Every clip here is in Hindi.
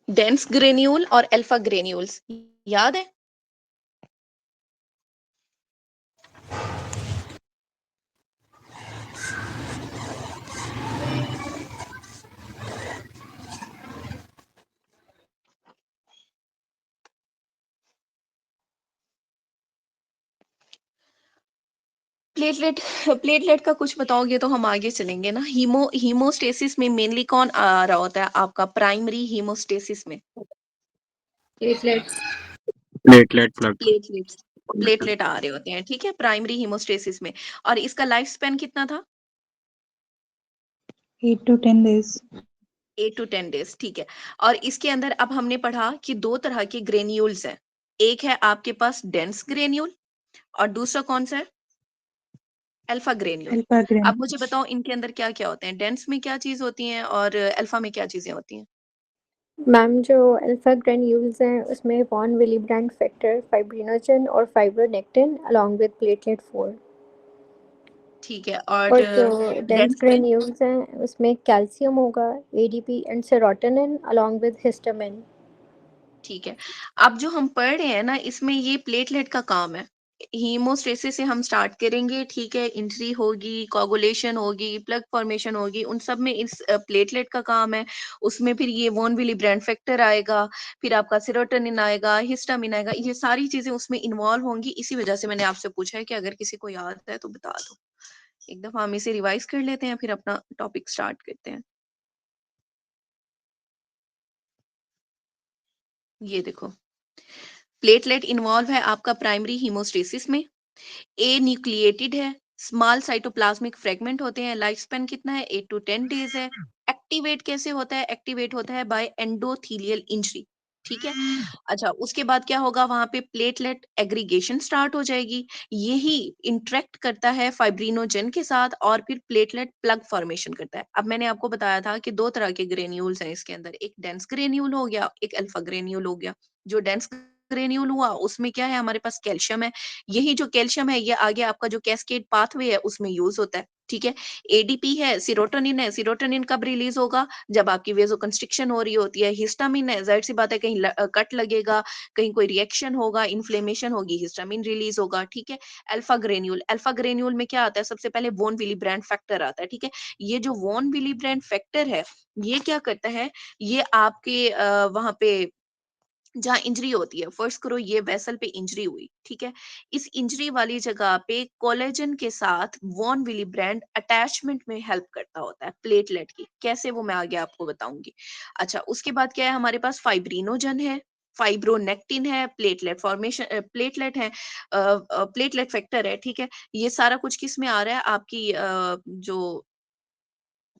डेंस ग्रेन्यूल और अल्फा ग्रेन्यूल्स, याद है? प्लेटलेट प्लेटलेट का कुछ बताओगे तो हम आगे चलेंगे ना। हीमोस्टेसिस में मेनली कौन आ रहा होता है आपका प्राइमरी हीमोस्टेसिस में? Platelets. Platelet plug. Platelets, platelet आ रहे होते हैं, ठीक है, प्राइमरी हीमोस्टेसिस में। और इसका लाइफ स्पैन कितना था? 8 to 10 days। 8 to 10 days, ठीक है। और इसके अंदर अब हमने पढ़ा कि दो तरह के ग्रेन्यूल्स हैं। एक है आपके पास डेंस ग्रेन्यूल और दूसरा कौन सा है? Alpha granule. अल्फा अब मुझे ग्रेन्यूल्स। बताओ इनके अंदर क्या क्या होते हैं, डेंस में क्या चीज होती है और अल्फा में क्या चीजें होती हैं? मैम जो अल्फा ग्रेन्यूल्स हैं उसमें वॉन विलीब्रैंड फैक्टर, फाइब्रिनोजन और फाइब्रोनेक्टिन अलॉन्ग विद प्लेटलेट 4। ठीक है। और और जो डेंस डेंस में? ग्रेन्यूल्स हैं उसमें कैल्शियम होगा, ADP and serotonin along with histamine. ठीक है। अब जो हम पढ़ रहे हैं ना इसमें ये प्लेटलेट का काम है। हीमोस्टेसिस से हम स्टार्ट करेंगे, ठीक है, इंजरी होगी, कोगुलेशन होगी, प्लग फॉर्मेशन होगी, उन सब में इस प्लेटलेट का काम है। उसमें फिर ये वॉन विली ब्रांड फैक्टर आएगा, फिर आपका सेरोटोनिन आएगा, हिस्टामिन आएगा, ये सारी चीजें उसमें इन्वॉल्व होंगी। इसी वजह से मैंने आपसे पूछा है कि अगर किसी को याद है तो बता दो। एक दफा हम इसे रिवाइज कर लेते हैं फिर अपना टॉपिक स्टार्ट करते हैं। ये देखो, प्लेटलेट इन्वॉल्व है आपका प्राइमरी हीमोस्टेसिस में। ए न्यूक्लिएटेड है, स्मॉल साइटोप्लाज्मिक फ्रेगमेंट होते हैं, लाइफ स्पैन कितना है? 8 to 10 days है। एक्टिवेट कैसे होता है? एक्टिवेट होता है बाय एंडोथीलियल इंजरी, ठीक है। अच्छा, उसके बाद क्या होगा? वहां पे प्लेटलेट एग्रीगेशन स्टार्ट हो जाएगी। यही इंटरेक्ट करता है फाइब्रिनोजन के साथ और फिर प्लेटलेट प्लग फॉर्मेशन करता है। अब मैंने आपको बताया था कि दो तरह के ग्रेन्यूल्स हैं इसके अंदर, एक डेंस ग्रेन्यूल हो गया, एक अल्फा ग्रेन्यूल हो गया। जो डेंस ग्रेन्यूल हुआ उसमें क्या है? हमारे पास कैल्शियम है। यही जो कैल्शियम है ये आगे आपका जो कैस्केड पाथवे है उसमें यूज होता है, ठीक है। एडीपी है, सीरोटोनिन है, सीरोटोनिन कब रिलीज होगा? जब आपकी वेसोकंस्ट्रिक्शन हो रही होती है। हिस्टामिन है, जाहिर सी बात है कहीं कट लगेगा, कहीं कोई रिएक्शन होगा, इन्फ्लेमेशन होगी, हिस्टामिन रिलीज होगा, ठीक है। अल्फा ग्रेन्यूल, अल्फा ग्रेन्यूल में क्या आता है? सबसे पहले वॉन विली ब्रांड फैक्टर आता है, ठीक है। ये जो वॉन विली ब्रांड फैक्टर है ये क्या करता है? ये आपके वहां पे जहाँ इंजरी होती है, फर्स्ट करो ये वेसल पे इंजरी हुई, ठीक है। इस इंजरी वाली जगह पे कोलेजन के साथ वॉन विली ब्रांड अटैचमेंट में हेल्प करता होता है प्लेटलेट की। कैसे, वो मैं आगे आपको बताऊंगी। अच्छा, उसके बाद क्या है हमारे पास? फाइब्रिनोजन है, फाइब्रोनेक्टिन है, प्लेटलेट फॉर्मेशन, प्लेटलेट है, प्लेटलेट फैक्टर है, ठीक है। ये सारा कुछ किस में आ रहा है? आपकी जो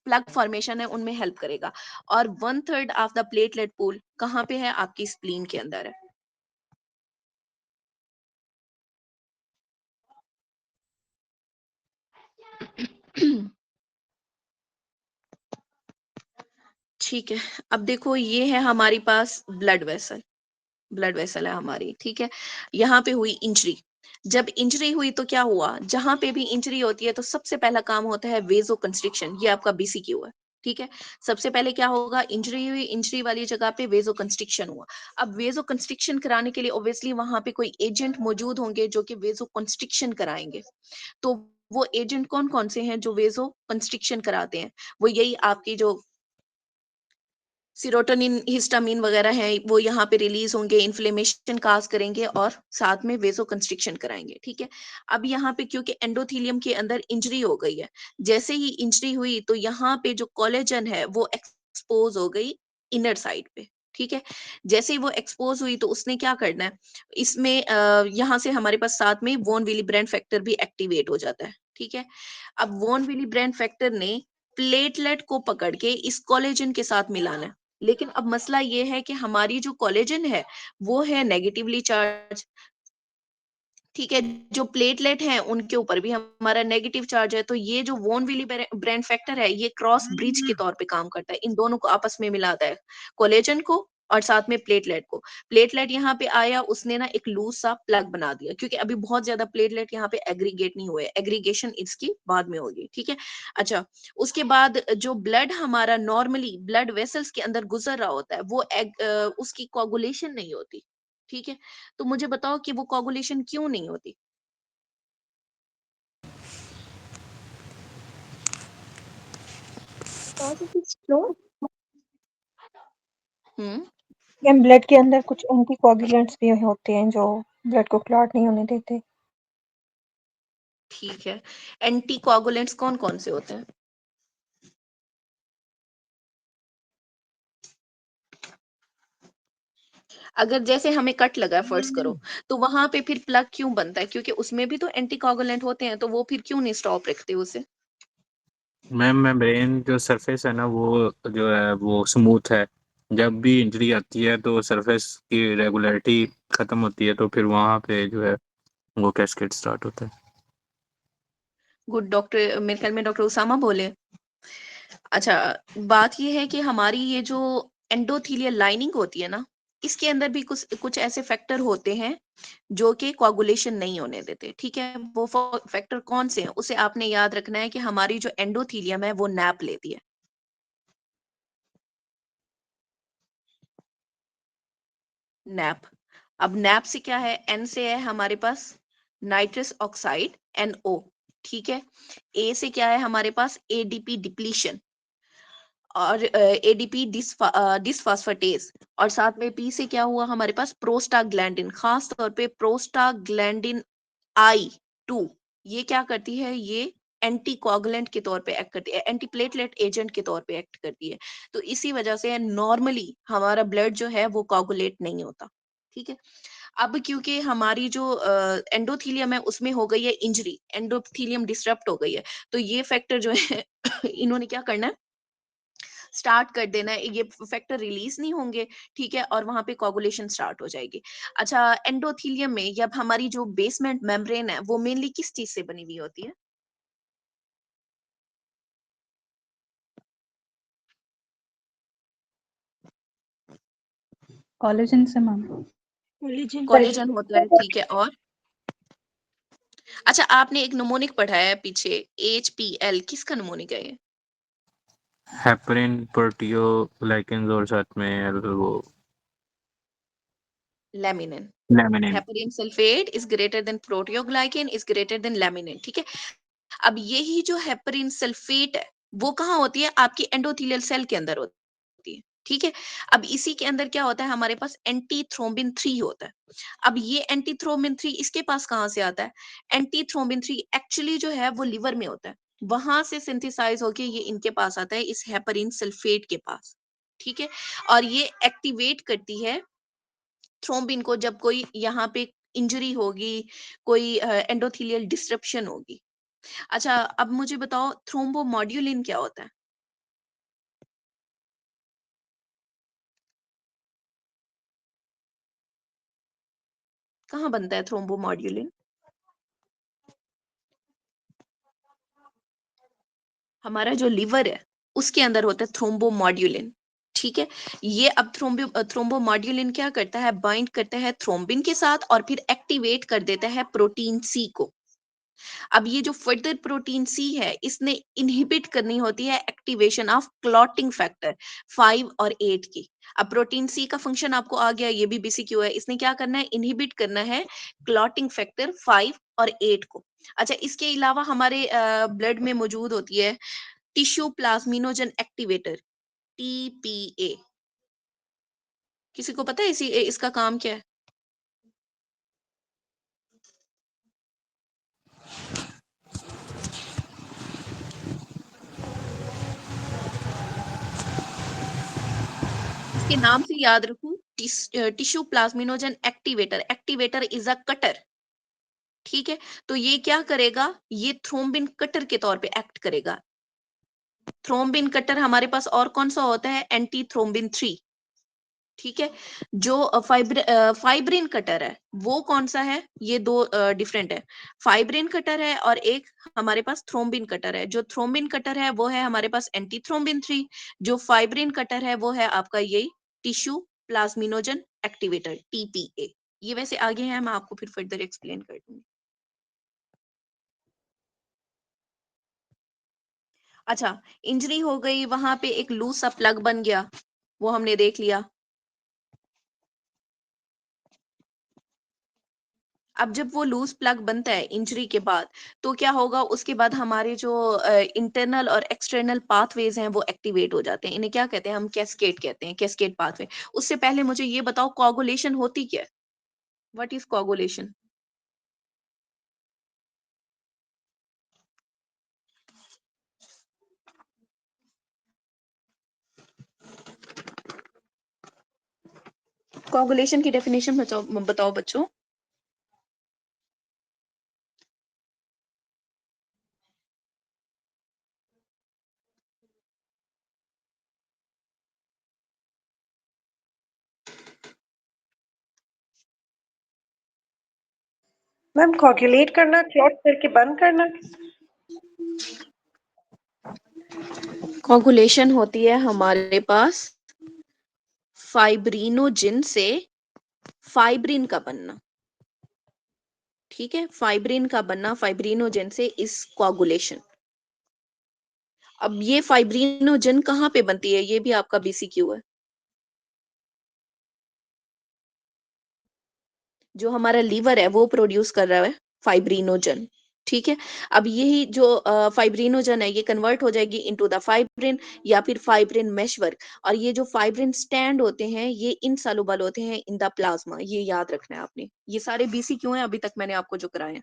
प्लग फॉर्मेशन है उनमें हेल्प करेगा। और 1/3 ऑफ द प्लेटलेट पूल कहाँ पे है? आपकी स्प्लीन के अंदर है। ठीक है। अब देखो ये है हमारी पास ब्लड वेसल, ब्लड वेसल है हमारी, ठीक है। यहाँ पे हुई इंजरी। जब इंजरी हुई तो क्या हुआ? जहां पे भी इंजरी होती है तो सबसे पहला काम होता है वेजो कंस्ट्रिक्शन। ये आपका बीसीक्यू है, ठीक है। सबसे पहले क्या होगा? इंजरी हुई, इंजरी वाली जगह पे वेजो कंस्ट्रिक्शन हुआ। अब वेजो कंस्ट्रिक्शन कराने के लिए ऑब्वियसली वहां पे कोई एजेंट मौजूद होंगे जो कि वेजो कंस्ट्रिक्शन कराएंगे। तो वो एजेंट कौन कौन से हैं जो वेजो कंस्ट्रिक्शन कराते हैं? वो यही आपकी जो सीरोटोनिन, हिस्टामिन वगैरह है वो यहाँ पे रिलीज होंगे, इन्फ्लेमेशन काज करेंगे और साथ में वेसो कंस्ट्रिक्शन कराएंगे, ठीक है। अब यहाँ पे क्योंकि एंडोथीलियम के अंदर इंजरी हो गई है, जैसे ही इंजरी हुई तो यहाँ पे जो कोलेजन है वो एक्सपोज हो गई इनर साइड पे, ठीक है। जैसे ही वो एक्सपोज हुई तो उसने क्या करना है? इसमें यहाँ से हमारे पास साथ में वॉन विली ब्रांड फैक्टर भी एक्टिवेट हो जाता है, ठीक है। अब वॉन विली ब्रांड फैक्टर ने प्लेटलेट को पकड़ के इस कोलेजन के साथ मिलाना है। लेकिन अब मसला ये है कि हमारी जो कोलेजन है वो है नेगेटिवली चार्ज, ठीक है। जो प्लेटलेट हैं उनके ऊपर भी हमारा नेगेटिव चार्ज है। तो ये जो वॉन विली ब्रांड फैक्टर है ये क्रॉस ब्रिज के तौर पे काम करता है, इन दोनों को आपस में मिलाता है, कोलेजन को और साथ में प्लेटलेट को। प्लेटलेट यहाँ पे आया, उसने ना एक लूज़ सा प्लग बना दिया, क्योंकि अभी बहुत ज़्यादा प्लेटलेट यहाँ पे एग्रीगेट नहीं हुए, एग्रीगेशन इसकी बाद में होगी, ठीक है? अच्छा, उसके बाद जो ब्लड हमारा नॉर्मली ब्लड वेसल्स के अंदर गुज़र रहा होता है, वो उसकी कोगुलेशन नहीं होती, ठीक है? तो मुझे बताओ कि वो कोगुलेशन क्यों नहीं होती? Cause it is slow. Hmm, ma'am blood के अंदर कुछ एंटीकोगुलेंट्स भी होते हैं जो ब्लड को क्लॉट नहीं होने देते। ठीक है। एंटीकोगुलेंट्स कौन-कौन से होते हैं? अगर जैसे हमें कट लगा है फ़र्ज़ करो, तो वहाँ पे फिर प्लग क्यों बनता है? क्योंकि उसमें भी तो एंटीकोगुलेंट होते हैं, तो वो फिर क्यों नहीं स्टॉप रखते उसे? मैम मेम्ब्रेन जो सरफेस है ना वो जो है वो स्मूथ है। जब भी इंजरी आती है तो सरफेस की रेगुलरिटी खत्म होती है तो फिर वहाँ पे जो है वो कैस्केड स्टार्ट होता है। गुड डॉक्टर, मेरे ख्याल में डॉक्टर उसामा बोले। अच्छा, बात ये है कि हमारी ये जो एंडोथेलियल लाइनिंग होती है ना, इसके अंदर भी कुछ कुछ ऐसे फैक्टर होते हैं, जो कि कोआगुलेशन नहीं होने देते, ठीक है? वो फैक्टर कौन से हैं? उसे आपने याद रखना है कि हमारी जो एंडोथेलियम है, वो नैप लेती है। नैप। अब नैप से क्या है? एन से है हमारे पास नाइट्रस ऑक्साइड, NO, ठीक है? ए से क्या है हमारे पास? ADP डिप्लीशन और एडीपी डिसफॉस्फेटेज, और साथ में पी से क्या हुआ हमारे पास? प्रोस्टाग्लैंडिन, खास तौर पे प्रोस्टाग्लैंडिन I 2। ये क्या करती है? ये एंटीकोगुलेंट के तौर पे एक्ट करती है, एंटीप्लेटलेट एजेंट के तौर पे एक्ट करती है। तो इसी वजह से नॉर्मली हमारा ब्लड जो है वो कोगुलेट नहीं होता, ठीक है? अब क्योंकि हमारी जो एंडोथेलियम है उसमें हो गई है इंजरी, एंडोथेलियम डिसरप्ट हो गई है, तो ये फैक्टर जो है इन्होंने क्या करना है? स्टार्ट कर देना है, ये फैक्टर रिलीज नहीं होंगे, ठीक है? और वहां पे कोगुलेशन स्टार्ट हो जाएगी। अच्छा, एंडोथेलियम में जब हमारी जो बेसमेंट मेम्ब्रेन है वो मेनली किस चीज से बनी हुई होती है? कोलेजन से मैम। कोलेजन। कोलेजन होता है, ठीक है। और अच्छा, आपने एक नमोनिक पढ़ा है पीछे, HPL, किसका नमोनिक है ये? हेपरिन प्रोटियोलाइकेंस और साथ में वो laminin. Laminin. Heparin sulphate is greater than proteoglycan is greater than laminin, ठीक है? अब यही जो हेपरिन सल्फेट है, वो कहाँ होती है? आपकी एंडोथेलियल सेल के अंदर होती है, ठीक है? अब इसी के अंदर क्या होता है? हमारे पास एंटी थ्रोम्बिन 3 होता है। अब ये एंटी थ्रोम्बिन 3 इसके पास कहाँ से आता है? एंटी थ्रोम्बिन 3 एक्चुअली जो है वो लिवर में होता है। वहां से सिंथेसाइज होके ये इनके पास आता है, इस हेपरिन सल्फेट के पास, ठीक है? और ये एक्टिवेट करती है थ्रोम्बिन को, जब कोई यहाँ पे इंजरी होगी, कोई एंडोथेलियल डिस्ट्रप्शन होगी। अच्छा, अब मुझे बताओ थ्रोम्बोमोड्यूलिन क्या होता है? कहाँ बनता है थ्रोम्बोमोड्यूलिन? हमारा जो लिवर है, उसके अंदर होता है थ्रोम्बोमोड्यूलिन, ठीक है? ये अब थ्रोम्बोमोड्यूलिन क्या करता है? बाइंड करता है थ्रोम्बिन के साथ और फिर एक्टिवेट कर देता है प्रोटीन सी को। अब ये जो फर्दर प्रोटीन सी है, इसने इनहिबिट करनी होती है एक्टिवेशन ऑफ क्लॉटिंग फैक्टर 5 और 8 की। अब प्रोटीन सी का फंक्शन आपको आ गया, ये भी बीसीक्यू है। इसने क्या करना है? इनहिबिट करना है क्लॉटिंग फैक्टर 5 और 8 को। अच्छा, इसके अलावा हमारे ब्लड में मौजूद होती है टिश्यू प्लाज्मिनोजन एक्टिवेटर, TPA। किसी को पता है इसका काम क्या है? इसके नाम से याद रखूं, tissue plasminogen activator, activator is a cutter, ठीक है? तो ये क्या करेगा? ये थ्रोम्बिन कटर के तौर पे एक्ट करेगा। थ्रोम्बिन कटर हमारे पास और कौन सा होता है? एंटी थ्रोम्बिन 3, ठीक है? जो फाइब्रिन कटर है, वो कौन सा है? ये दो डिफरेंट है। फाइब्रिन कटर है और एक हमारे पास थ्रोम्बिन कटर है। जो थ्रोम्बिन कटर है वो है हमारे पास एंटी थ्रोम्बिन 3, जो फाइब्रिन कटर है वो है आपका यही टिश्यू प्लाज्मिनोजन एक्टिवेटर TPA। ये वैसे आगे है, मैं आपको फिर फर्दर एक्सप्लेन कर दूंगी। अच्छा, इंजरी हो गई, वहां पे एक लूज सा प्लग बन गया, वो हमने देख लिया। अब जब वो लूज प्लग बनता है इंजरी के बाद, तो क्या होगा, उसके बाद हमारे जो इंटरनल और एक्सटर्नल पाथवेज हैं वो एक्टिवेट हो जाते हैं। इन्हें क्या कहते हैं, हम कैस्केड कहते हैं, कैस्केड पाथवे। उससे पहले मुझे ये बताओ, कोगुलेशन होती क्या है? What is coagulation? कोगुलेशन की डेफिनेशन बताओ बताओ बच्चों। मैम कोगुलेट करना, क्लॉट करके बंद करना। कोगुलेशन होती है हमारे पास फाइब्रिनोजिन से फाइब्रिन का बनना। ठीक है, फाइब्रिन का बनना, फाइब्रिनोजेन से इस कोगुलेशन। अब ये फाइब्रिनोजेन कहाँ पे बनती है, ये भी आपका BCQ है। जो हमारा लीवर है वो प्रोड्यूस कर रहा है फाइब्रिनोजन। ठीक है, अब यही जो फाइब्रिनोजन है ये कन्वर्ट हो जाएगी इनटू द फाइब्रिन या फिर फाइब्रिन मेशवर्क। और ये जो फाइब्रिन स्टैंड होते हैं ये इनसॉल्युबल होते हैं इन द प्लाज्मा, ये याद रखना है आपने। ये सारे BCQ हैं अभी तक मैंने आपको जो कराए हैं।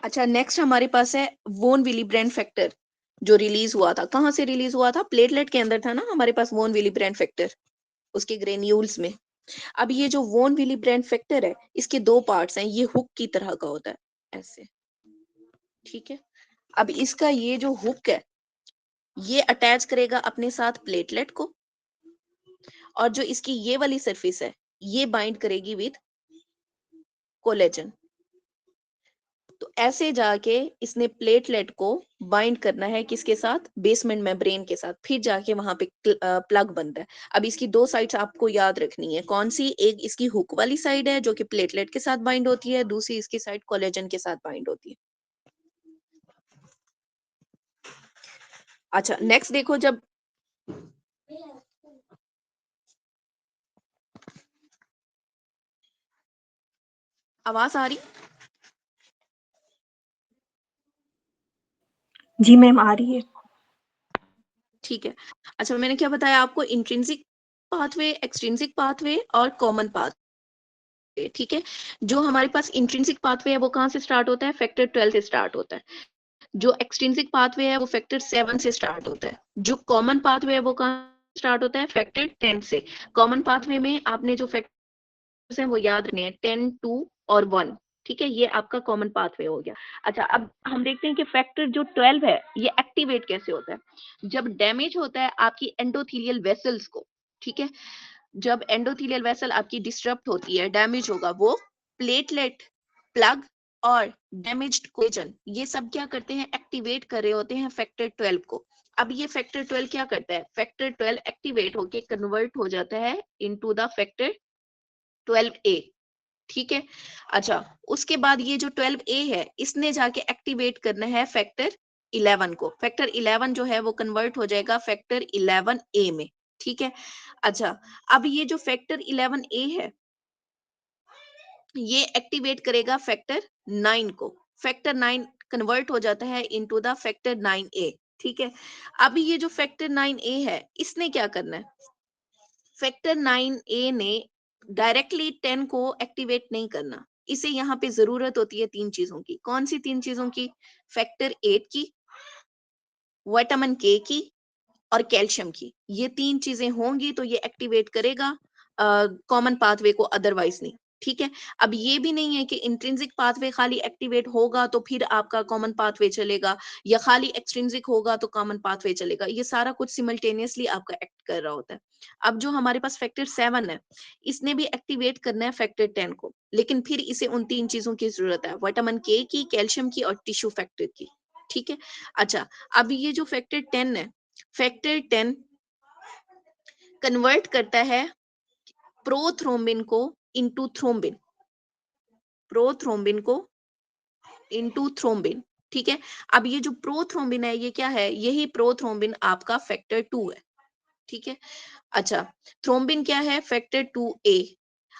अच्छा, नेक्स्ट हमारे पास है वोन विली ब्रेन फैक्टर, जो रिलीज हुआ था। कहाँ से रिलीज हुआ था? प्लेटलेट के अंदर था ना हमारे पास वोन विली ब्रेन फैक्टर, उसके ग्रेन्यूल्स में। अब ये जो वोन विली ब्रेन फैक्टर है, इसके दो पार्ट्स हैं, ये हुक की तरह का होता है, ऐसे। ठीक है, अब इसका ये जो हुक है ये अटैच करेगा अपने साथ प्लेटलेट को, और जो इसकी ये वाली सरफेस है ये बाइंड करेगी विद कोलेजन। तो ऐसे जाके इसने प्लेटलेट को बाइंड करना है किसके साथ? बेसमेंट मेम्ब्रेन के साथ, फिर जाके वहां पे प्लग बनता है। अब इसकी दो साइड्स आपको याद रखनी है, कौन सी? एक इसकी हुक वाली साइड है जो कि प्लेटलेट के साथ बाइंड होती है, दूसरी इसकी साइड कोलेजन के साथ बाइंड होती है। अच्छा, नेक्स्ट देखो, जब आवाज आ रही, जी मैम आ रही है। ठीक है। अच्छा, मैंने क्या बताया आपको? इंट्रिंसिक पाथवे, एक्सट्रिंसिक पाथवे और कॉमन पाथवे। ठीक है, जो हमारे पास इंट्रिंसिक पाथवे है वो कहाँ से स्टार्ट होता है? फैक्टर 12 से स्टार्ट होता है। जो एक्सट्रिंसिक पाथवे है वो फैक्टर 7 से स्टार्ट होता है। जो कॉमन पाथवे है वो कहाँ स्टार्ट होता है? फैक्टर 10 से। कॉमन पाथवे में आपने जो फैक्टर्स हैं वो याद रखने हैं, 10, 2 और 1। ठीक है, ये आपका कॉमन पाथवे हो गया। अच्छा, अब हम देखते हैं कि फैक्टर जो 12 है ये एक्टिवेट कैसे होता है। जब डैमेज होता है आपकी एंडोथेलियल वेसल्स को, ठीक है, जब एंडोथेलियल वेसल आपकी डिस्टर्ब होती है, डैमेज होगा, वो प्लेटलेट, प्लग और डैमेज्ड कोलेजन ये सब क्या करते हैं? एक्टिवेट कर रहे होते हैं फैक्टर 12 को। अब ये फैक्टर 12 क्या करता है? फैक्टर 12 एक्टिवेट होके कन्वर्ट हो जाता है इनटू द फैक्टर 12A। ठीक है, अच्छा, उसके बाद ये जो 12A है इसने जाके एक्टिवेट करना है फैक्टर 11 को। फैक्टर 11 जो है वो कन्वर्ट हो जाएगा फैक्टर 11A में। ठीक है, अच्छा, अब ये जो फैक्टर 11A है ये एक्टिवेट करेगा फैक्टर 9 को। फैक्टर 9 कन्वर्ट हो जाता है इनटू द फैक्टर 9A। ठीक है, अब ये जो फैक्टर 9A है इसने क्या करना है? फैक्टर 9A ने डायरेक्टली 10 को एक्टिवेट नहीं करना, इसे यहाँ पे जरूरत होती है तीन चीजों की। कौन सी तीन चीजों की? फैक्टर 8 की, विटामिन K की और कैल्शियम की। ये तीन चीजें होंगी तो ये एक्टिवेट करेगा कॉमन पाथवे को, अदरवाइज नहीं। ठीक है, अब ये भी नहीं है कि इंट्रिंसिक पाथवे खाली एक्टिवेट होगा तो फिर आपका कॉमन पाथवे चलेगा, या खाली एक्सट्रिंसिक होगा तो कॉमन पाथवे चलेगा। ये सारा कुछ सिमल्टेनियसली आपका एक्ट कर रहा होता है। अब जो हमारे पास फैक्टर 7 है इसने भी एक्टिवेट करना है फैक्टर 10 को, लेकिन फिर इसे उन तीन चीजों की जरूरत है, विटामिन K की, कैल्शियम की और टिश्यू फैक्टर की। ठीक है, अच्छा, अब ये जो फैक्टर 10 है, फैक्टर 10 कन्वर्ट करता है प्रोथ्रोम्बिन को इनटू थ्रोम्बिन, प्रोथ्रोम्बिन को इनटू थ्रोम्बिन। ठीक है, अब ये जो प्रोथ्रोम्बिन है ये क्या है, यही प्रोथ्रोम्बिन आपका फैक्टर 2 है। ठीक है, अच्छा, थ्रोम्बिन क्या है, फैक्टर 2a।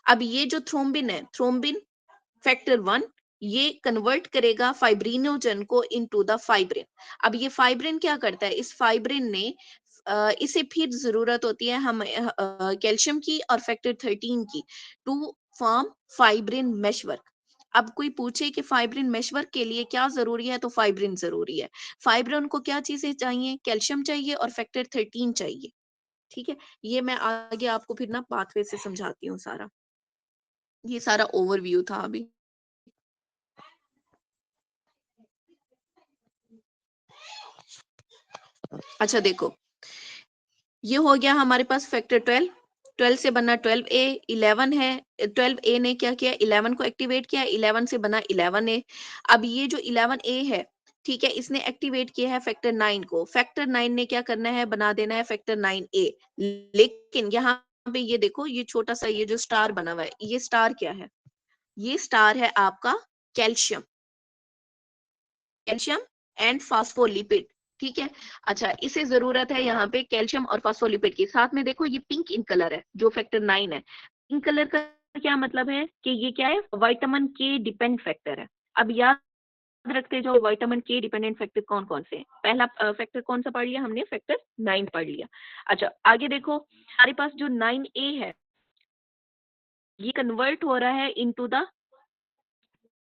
अब ये जो थ्रोम्बिन है, थ्रोम्बिन फैक्टर 1, ये कन्वर्ट करेगा फाइब्रिनोजन को इनटू द फाइब्रिन। अब ये फाइब्रिन क्या करता है, इस फाइब्रिन ने इसे फिर जरूरत होती है हम कैल्शियम की और फैक्टर 13 की टू फॉर्म फाइब्रिन मेशवर्क। अब कोई पूछे कि फाइब्रिन मेशवर्क के लिए क्या जरूरी है, तो फाइब्रिन जरूरी है। फाइब्रिन को क्या चीजें चाहिए, कैल्शियम चाहिए और फैक्टर 13 चाहिए। ठीक है, ये मैं आगे आपको फिर ना पाथवे से समझाती हूँ सारा। ये सारा ओवरव्यू था अभी। अच्छा देखो, ये हो गया हमारे पास फैक्टर 12, 12 से बना 12a, 11 है, 12a ने क्या किया, 11 को एक्टिवेट किया, 11 से बना 11a। अब ये जो 11a है, ठीक है, इसने एक्टिवेट किया है फैक्टर 9 को, फैक्टर 9 ने क्या करना है, बना देना है फैक्टर 9a। लेकिन यहाँ पे ये देखो, ये छोटा सा ये जो स्टार बना हुआ है, ये स्टार क्या है, ये स्टार है आपका कैल्शियम, कैल्शियम एंड फास्फोलिपिड। ठीक है, अच्छा, इसे जरूरत है यहाँ पे कैल्शियम और फास्फोलिपिड की। साथ में देखो ये पिंक इन कलर है जो फैक्टर 9 है। पिंक कलर का क्या मतलब है कि ये क्या है, विटामिन के डिपेंड फैक्टर है। अब याद रखते जाओ विटामिन के डिपेंडेंट फैक्टर कौन कौन से हैं। पहला फैक्टर कौन सा पढ़ लिया हमने, फैक्टर 9 पढ़ लिया। अच्छा आगे देखो, हमारे पास जो 9a है ये कन्वर्ट हो रहा है इनटू द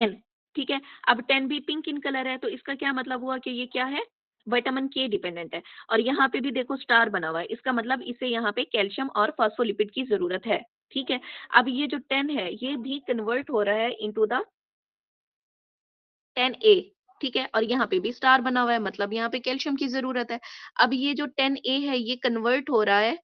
10। ठीक है, अब 10 भी पिंक इन कलर है, तो इसका क्या मतलब हुआ कि ये क्या है, विटामिन के डिपेंडेंट है। और यहाँ पे भी देखो स्टार बना हुआ है, इसका मतलब इसे यहाँ पे कैल्शियम और फास्फोलिपिड की जरूरत है। ठीक है, अब ये जो 10 है ये भी कन्वर्ट हो रहा है इनटू द 10a। ठीक है, और यहाँ पे भी स्टार बना हुआ है, मतलब यहाँ पे कैल्शियम की जरूरत है। अब ये जो 10a है ये कन्वर्ट हो रहा है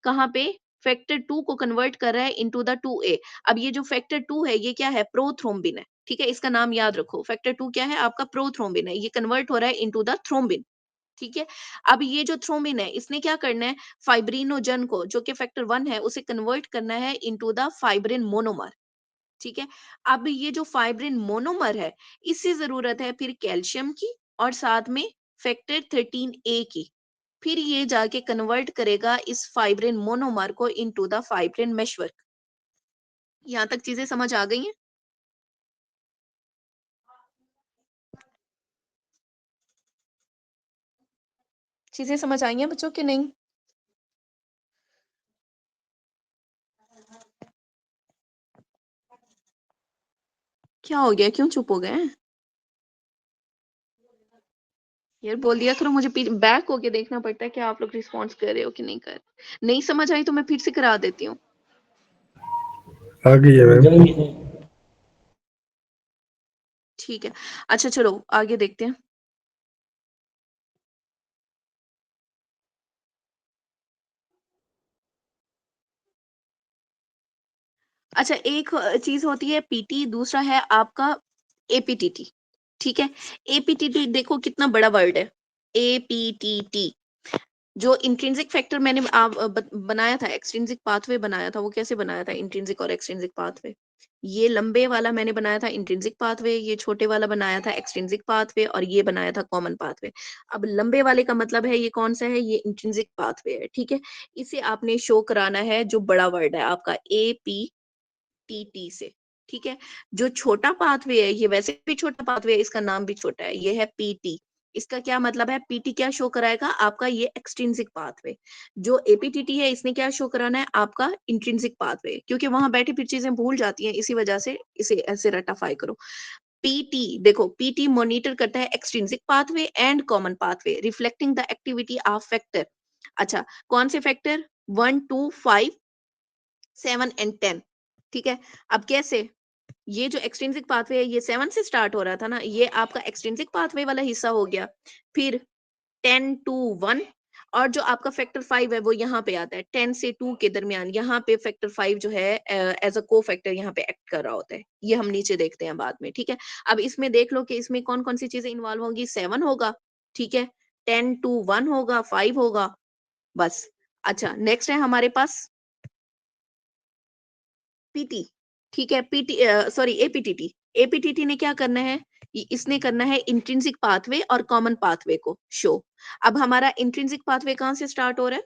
कहाँ पे, फैक्टर 2 को कन्वर्ट कर रहा है इनटू द 2a। अब ये जो फैक्टर 2 है ये क्या है, प्रोथ्रोम्बिन है। ठीक है, इसका नाम याद रखो, फैक्टर 2 क्या है आपका, प्रोथ्रोम्बिन है, ये कन्वर्ट हो रहा है इनटू द थ्रोम्बिन। ठीक है, अब ये जो थ्रोम्बिन है इसने क्या करना है, फाइब्रिनोजन को जो कि फैक्टर 1 है उसे कन्वर्ट करना है इनटू द फाइब्रिन मोनोमर। ठीक है, अब ये जो फाइब्रिन मोनोमर है इससे जरूरत है फिर कैल्शियम की और साथ में फैक्टर 13a की। फिर ये जाके कन्वर्ट करेगा इस फाइब्रिन मोनोमर को इनटू द फाइब्रिन मेशवर्क। यहाँ तक चीजें समझ आ गई हैं? चीजें समझ आई हैं बच्चों कि नहीं? क्या हो गया, क्यों चुप हो गए हैं? यार बोल दिया करो, मुझे बैक होके देखना पड़ता है कि आप लोग रिस्पॉन्स कर रहे हो कि नहीं कर रहे। नहीं समझ आई तो मैं फिर से करा देती हूँ। आ गई है मैम। ठीक है, अच्छा चलो आगे देखते हैं। अच्छा, एक चीज होती है पीटी, दूसरा है आपका एपीटीटी। ठीक है, एपीटीटी देखो कितना बड़ा वर्ड है, एपीटीटी। जो इंट्रिंसिक फैक्टर मैंने बनाया था, एक्सट्रिंसिक पाथवे बनाया था, वो कैसे बनाया था, इंट्रिंसिक और एक्सट्रिंसिक पाथवे। ये लंबे वाला मैंने बनाया था इंट्रिंसिक पाथवे, ये छोटे वाला बनाया था एक्सट्रिंसिक पाथवे, और ये बनाया था कॉमन पाथवे। अब लंबे वाले का मतलब है ये कौन सा है, ये इंट्रिंसिक पाथवे है। ठीक है, इसे आपने शो कराना है जो बड़ा वर्ड है आपका ए टी से। ठीक है, जो छोटा पाथवे है ये वैसे भी छोटा पाथवे है, इसका नाम भी छोटा है, ये है पीटी। इसका क्या मतलब है, पीटी क्या शो कराएगा आपका, ये एक्सट्रिंसिक पाथवे। जो एपीटीटी है इसने क्या शो कराना है आपका, इंट्रिंसिक पाथवे। क्योंकि वहां बैठी फिर चीजें भूल जाती हैं, इसी वजह से इसे ऐसे रटाफाई करो। पीटी देखो, पीटी मॉनिटर करता है extrinsic pathway and common pathway, reflecting the activity of factor. अच्छा, कौन से फैक्टर, 1 2 5 7 एंड 10। ठीक है, अब कैसे, ये जो एक्सट्रिंसिक पाथवे है ये 7 से स्टार्ट हो रहा था ना, ये आपका एक्सट्रिंसिक पाथवे वाला हिस्सा हो गया। फिर 10 टू 1, और जो आपका फैक्टर 5 है वो यहाँ पे आता है 10 से 2 के दरमियान, यहाँ पे फैक्टर 5 जो है एज अ को फैक्टर यहाँ पे एक्ट कर रहा होता है। ये हम नीचे देखते हैं बाद में। ठीक है, अब इसमें देख लो कि इसमें कौन कौन सी चीजें इन्वॉल्व होंगी, 7 होगा, ठीक है, 10 टू 1 होगा, 5 होगा, बस। अच्छा, नेक्स्ट है हमारे पास पीटी। ठीक है, पीटी सॉरी एपीटीटी। एपीटीटी ने क्या करना है? इसने करना है इंट्रिंसिक पाथवे और कॉमन पाथवे को शो। अब हमारा इंट्रिंसिक पाथवे कहाँ से स्टार्ट हो रहा है?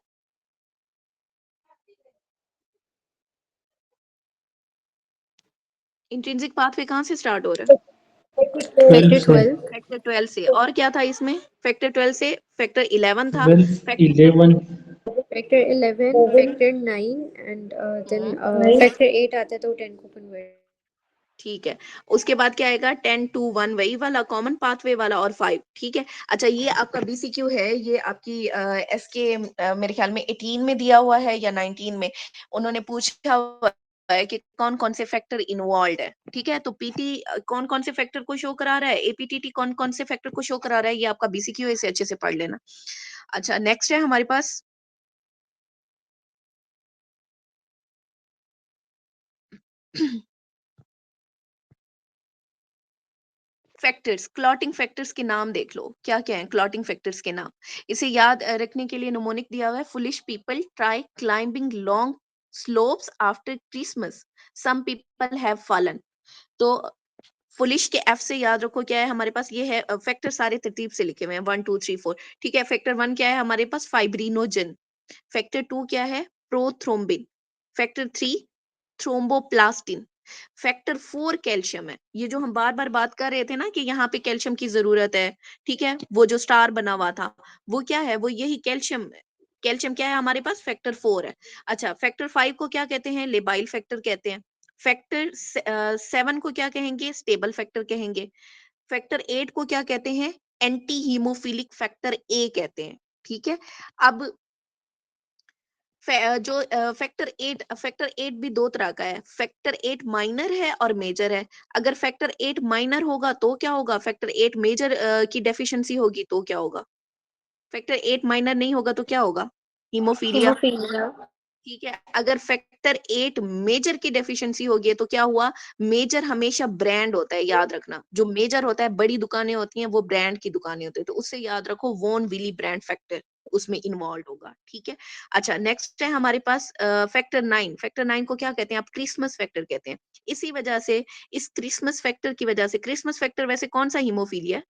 इंट्रिंसिक पाथवे कहाँ से स्टार्ट हो रहा है? फैक्टर 12। फैक्टर 12 से। और क्या था इसमें? फैक्टर 12 से फैक्टर 11 था। 12, factor 11, factor 11, factor 9 and then factor 8 आता है तो 10 को कन्वर्ट। ठीक है, उसके बाद क्या आएगा? 10 2 1 वही वाला कॉमन पाथवे वाला और 5। ठीक है। अच्छा, ये आपका बीसीक्यू है, ये आपकी एसके मेरे ख्याल में 18 में दिया हुआ है या 19 में। उन्होंने पूछा हुआ है कि कौन कौन से फैक्टर इन्वॉल्व है। ठीक है, तो पीटी कौन कौन से फैक्टर को शो करा रहा है, एपीटीटी कौन कौन से फैक्टर को शो करा रहा है, ये आपका बीसीक्यू है, इसे अच्छे से पढ़ लेना। अच्छा, नेक्स्ट है हमारे पास फैक्टर्स। क्लॉटिंग फैक्टर्स के नाम देख लो, क्या क्या है क्लॉटिंग फैक्टर्स के नाम। इसे याद रखने के लिए निमोनिक दिया हुआ है। Foolish people try climbing long slopes after Christmas, some people have fallen. तो फुलिश के एफ से याद रखो क्या है हमारे पास, ये है फैक्टर सारे तरतीब से लिखे हुए हैं 1 2 3 4। ठीक है, फैक्टर 1 क्या है हमारे पास? फाइब्रिनोजन। फैक्टर 2 क्या है? Prothrombin. Factor 3 thromboplastin. Factor 4 calcium है। ये जो हम बार बार बात कर रहे थे ना कि यहाँ पे कैल्शियम की जरूरत है, ठीक है, वो जो स्टार बना हुआ था वो क्या है? वो यही कैल्शियम है। कैल्शियम क्या है हमारे पास? फैक्टर 4 है। अच्छा, फैक्टर 5 को क्या कहते हैं? लेबाइल फैक्टर कहते हैं। फैक्टर 7 को क्या कहेंगे? स्टेबल फैक्टर कहेंगे। फैक्टर 8 को क्या कहते हैं? एंटी हीमोफिलिक फैक्टर ए कहते हैं। ठीक है। अब जो फैक्टर 8 भी दो तरह का है। फैक्टर 8 माइनर है और मेजर है। अगर फैक्टर 8 माइनर होगा तो क्या होगा? फैक्टर 8 मेजर की डेफिशिएंसी होगी तो क्या होगा? फैक्टर 8 माइनर नहीं होगा तो क्या होगा? हीमोफीलिया। हीमोफीलिया। ठीक है, अगर फैक्टर 8 मेजर की डेफिशिएंसी होगी तो क्या हुआ? मेजर हमेशा ब्रांड होता है, याद रखना। जो मेजर होता है, बड़ी दुकानें होती हैं, वो ब्रांड की दुकानें होती है, तो उससे याद रखो वॉन विली ब्रांड फैक्टर उसमें इन्वॉल्व होगा। ठीक है। अच्छा, नेक्स्ट है हमारे पास फैक्टर 9। फैक्टर 9 को क्या कहते हैं? आप क्रिसमस फैक्टर कहते हैं। इसी वजह से, इस क्रिसमस फैक्टर की वजह से, क्रिसमस फैक्टर वैसे कौन सा हीमोफीलिया है?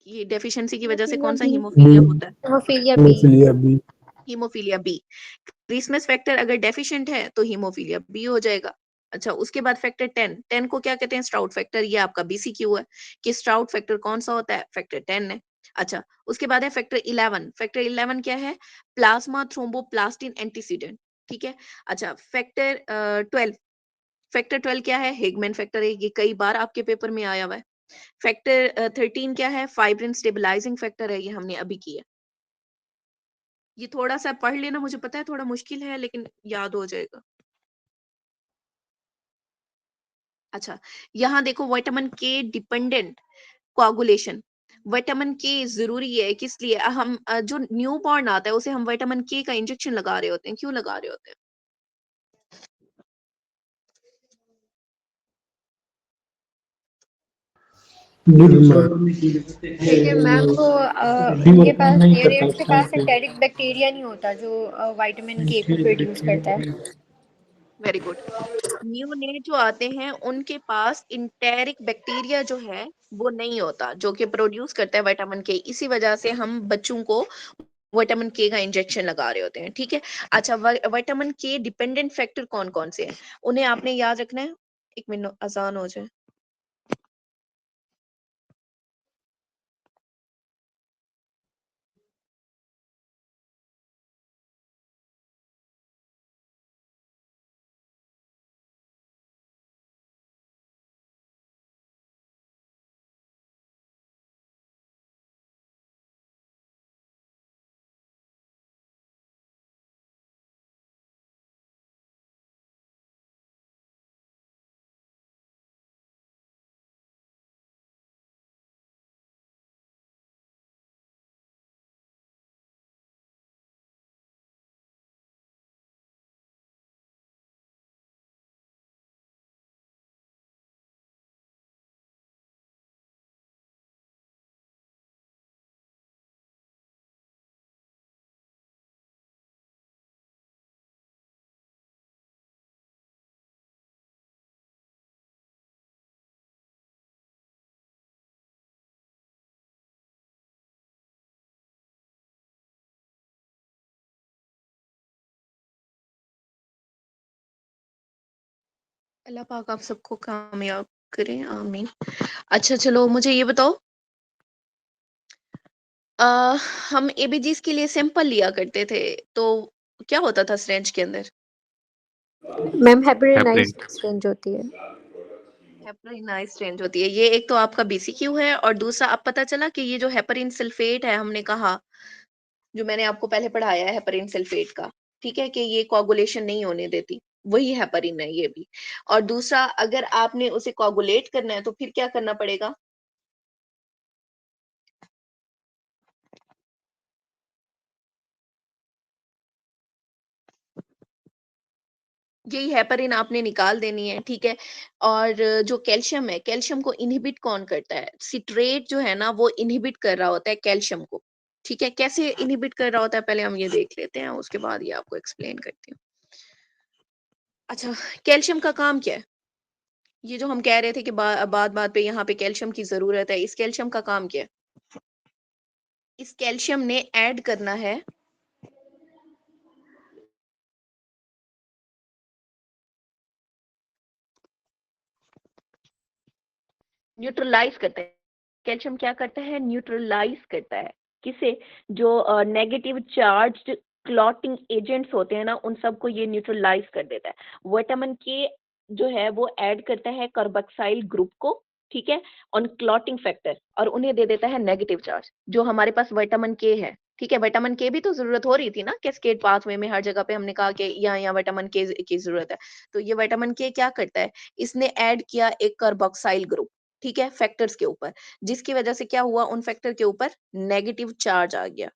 ये डेफिशिएंसी की वजह से हीमोफीलिया कौन सा बी। हीमोफीलिया होता है? Haemophilia B. Haemophilia B. Haemophilia B. Christmas factor अगर डेफिशिएंट है तो हीमोफीलिया बी हो जाएगा। अच्छा, उसके बाद फैक्टर 10 को क्या कहते हैं? स्ट्राउट फैक्टर। ये आपका बीसीक्यू है कि स्ट्राउट फैक्टर कौन सा होता है? फैक्टर 10 है। अच्छा, उसके बाद है फैक्टर 11। फैक्टर 11 क्या है? Plasma thromboplastin antecedent. ठीक है। अच्छा, फैक्टर 12। फैक्टर 12 क्या है? हिगमैन फैक्टर है, ये कई बार आपके पेपर में आया हुआ है। फैक्टर 13 क्या है? फाइब्रिन स्टेबलाइजिंग फैक्टर है, ये हमने अभी किया। ये थोड़ा सा पढ़ लेना, मुझे पता है थोड़ा मुश्किल है लेकिन याद हो जाएगा। अच्छा, यहाँ देखो विटामिन के डिपेंडेंट कोआगुलेशन। विटामिन के जरूरी है, किस लिए? हम जो न्यू बॉर्न आता है उसे हम विटामिन के का इंजेक्शन लगा रहे होते हैं। क्यों लगा रहे होते हैं? ठीक है मैम, वो उनके पास न्यूनेट्स के पास एंटेरिक बैक्टीरिया नहीं होता जो विटामिन के को प्रोड्यूस करता है। Very good. न्यूनेट जो आते हैं उनके पास इंटेरिक बैक्टीरिया जो है वो नहीं होता, जो कि प्रोड्यूस करता है विटामिन के। इसी वजह से हम बच्चों को विटामिन के का इंजेक्शन लगा रहे होते हैं। ठीक है। अच्छा, विटामिन के डिपेंडेंट फैक्टर कौन कौन से हैं? उन्हें आपने याद रखना है। एक मिनट, अजान हो जाए। अल्लाह पाक आप सबको कामयाब करें, आमीन। अच्छा चलो मुझे ये बताओ, अ, हम एबीजीज के लिए सैंपल लिया करते थे, तो क्या होता था सिरेंज के अंदर? Ma'am हेपरिनाइज heparin. रेंज होती है। हेपरिनाइज रेंज होती है। ये एक तो आपका बीसीक्यू है, और दूसरा अब पता चला कि ये जो हेपरिन सल्फेट है, हमने कहा, जो मैंने आपको पहले पढ़ाया है हेपरिन सल्फेट का, ठीक है, कि ये कोगुलेशन नहीं होने देती, वही हेपरिन है ये भी। और दूसरा, अगर आपने उसे कोगुलेट करना है तो फिर क्या करना पड़ेगा? यही हेपरिन आपने निकाल देनी है, ठीक है। और जो कैल्शियम है, कैल्शियम को इनहिबिट कौन करता है? सिट्रेट जो है ना, वो इनहिबिट कर रहा होता है कैल्शियम को, ठीक है। कैसे इनहिबिट कर रहा होता है, पहले हम ये देख लेते हैं, उसके बाद ये आपको एक्सप्लेन करती हूँ। अच्छा, कैल्शियम का काम क्या है? ये जो हम कह रहे थे कि बात बात पे यहाँ पे कैल्शियम की जरूरत है, इस कैल्शियम का काम क्या है? इस कैल्शियम ने ऐड करना है, न्यूट्रलाइज करता है। कैल्शियम क्या करता है? न्यूट्रलाइज करता है। किसे? जो नेगेटिव चार्ज्ड क्लॉटिंग एजेंट्स होते हैं ना, उन सबको ये न्यूट्रलाइज कर देता है। विटामिन के जो है वो ऐड करता है कार्बोक्साइल ग्रुप को, ठीक है, ऑन क्लॉटिंग फैक्टर, और उन्हें दे देता है नेगेटिव चार्ज। जो हमारे पास विटामिन के है, ठीक है, विटामिन के भी तो जरूरत हो रही थी ना, कैस्केड पाथवे में हर जगह पे हमने कहा कि यहाँ विटामिन के की जरूरत है। तो ये विटामिन के क्या करता है? इसने ऐड किया एक कार्बोक्साइल ग्रुप, ठीक है, फैक्टर्स के ऊपर, जिसकी वजह से क्या हुआ? उन फैक्टर के ऊपर नेगेटिव चार्ज आ गया,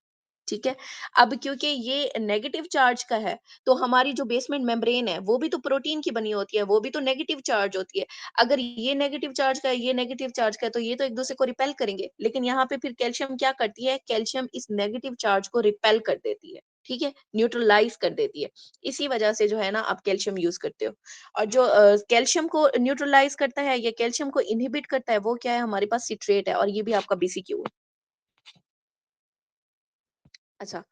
ठीक है। अब क्योंकि ये नेगेटिव चार्ज का है, तो हमारी जो बेसमेंट मेम्ब्रेन है वो भी तो प्रोटीन की बनी होती है, वो भी तो नेगेटिव चार्ज होती है। अगर ये नेगेटिव चार्ज का है, ये नेगेटिव चार्ज का है, तो ये तो एक दूसरे को रिपेल करेंगे। लेकिन यहाँ पे फिर कैल्शियम क्या करती है? कैल्शियम इस नेगेटिव चार्ज को रिपेल कर देती है, ठीक है, न्यूट्रलाइज कर देती है। इसी वजह से जो है ना, आप कैल्शियम यूज करते हो। और जो कैल्शियम को न्यूट्रलाइज करता है या कैल्शियम को इनहिबिट करता है, वो क्या है? हमारे पास सिट्रेट है, और ये भी आपका बीसीक्यू है। अच्छा,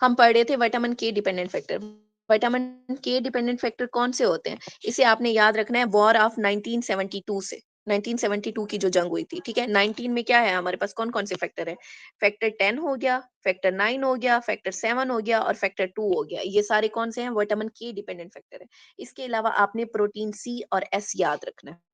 हम पढ़ रहे थे विटामिन के डिपेंडेंट फैक्टर। विटामिन के डिपेंडेंट फैक्टर कौन से होते हैं? इसे आपने याद रखना है वॉर ऑफ 1972 से। 1972 की जो जंग हुई थी, ठीक है। 19 में क्या है हमारे पास? कौन कौन से फैक्टर है? फैक्टर 10 हो गया, फैक्टर 9 हो गया, फैक्टर 7 हो गया, और फैक्टर 2 हो गया। ये सारे कौन से हैं? विटामिन के डिपेंडेंट फैक्टर है। इसके अलावा आपने प्रोटीन सी और एस याद रखना है।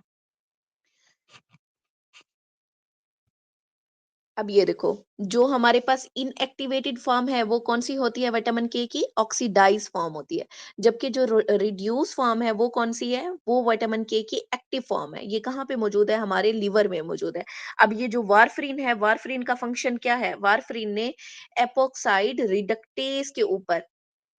अब ये देखो, जो हमारे पास इनएक्टिवेटेड फॉर्म है वो कौन सी होती है विटामिन के की? ऑक्सीडाइज फॉर्म होती है। जबकि जो रिड्यूस फॉर्म है वो कौन सी है? वो विटामिन के की एक्टिव फॉर्म है। ये कहाँ पे मौजूद है? हमारे लिवर में मौजूद है। अब ये जो वारफरीन है, वारफरीन का फंक्शन क्या है? वारफरीन ने एपोक्साइड रिडक्टेज के ऊपर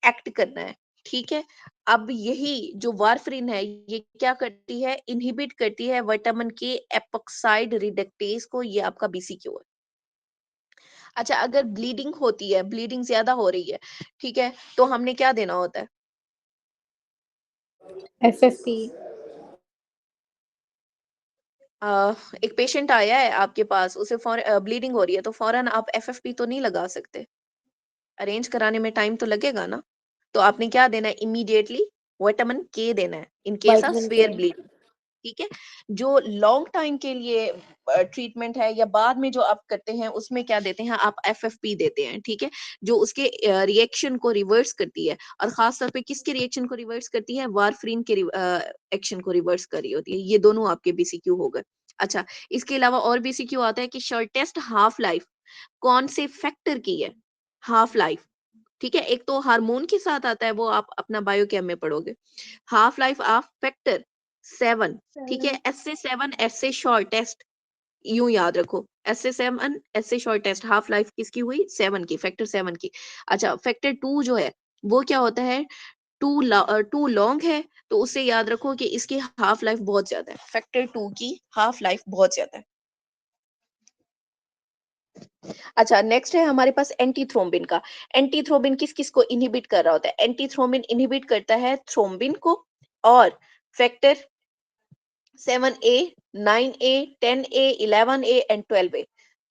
एक्ट करना है, ठीक है। अब यही जो वारफरीन है, ये क्या करती है? इनहिबिट करती है विटामिन के एपोक्साइड रिडक्टेज को। ये आपका बीसीक्यू है। अच्छा, अगर ब्लीडिंग होती है, ब्लीडिंग ज्यादा हो रही है, ठीक है, तो हमने क्या देना होता है? FFP। एक पेशेंट आया है आपके पास, उसे ब्लीडिंग हो रही है, तो फौरन आप एफएफपी तो नहीं लगा सकते, अरेंज कराने में टाइम तो लगेगा ना। तो आपने क्या देना है? इमीडिएटली विटामिन के देना है, इन केस ऑफ विटामिन के। स्वेयर ब्लीडिंग, ठीक है। जो लॉन्ग टाइम के लिए ट्रीटमेंट है, या बाद में जो आप करते हैं, उसमें क्या देते हैं? आप एफएफपी देते हैं, ठीक है, जो उसके रिएक्शन को रिवर्स करती है। और खास तौर पे किसके रिएक्शन को रिवर्स करती है? वारफरीन के एक्शन को रिवर्स कर रही होती है। ये दोनों आपके बीसीक्यू हो गए। अच्छा, इसके अलावा और बीसीक्यू आता है कि शॉर्टेस्ट हाफ लाइफ कौन से फैक्टर की है? हाफ लाइफ, ठीक है, एक तो हार्मोन के साथ आता है, वो आप अपना बायोकेम में पढ़ोगे। हाफ लाइफ ऑफ फैक्टर 7, ठीक है, एस से 7, एस से शॉर्टेस्ट, यूं याद रखो, एस से 7, एस से शॉर्टेस्ट, हाफ लाइफ किसकी हुई? 7 की, फैक्टर 7 की। अच्छा, फैक्टर 2 जो है, वो क्या होता है? टू लॉन्ग है, तो उससे याद रखो कि इसकी हाफ लाइफ बहुत ज्यादा है। फैक्टर 2 की हाफ लाइफ बहुत ज्यादा है। अच्छा, नेक्स्ट है हमारे पास एंटीथ्रोम्बिन का। एंटीथ्रोम्बिन किस किस को इनहिबिट कर रहा होता है? एंटीथ्रोम्बिन इनहिबिट करता है थ्रोम्बिन को, और factor 7A, 9A, 10A, 11A and 12A।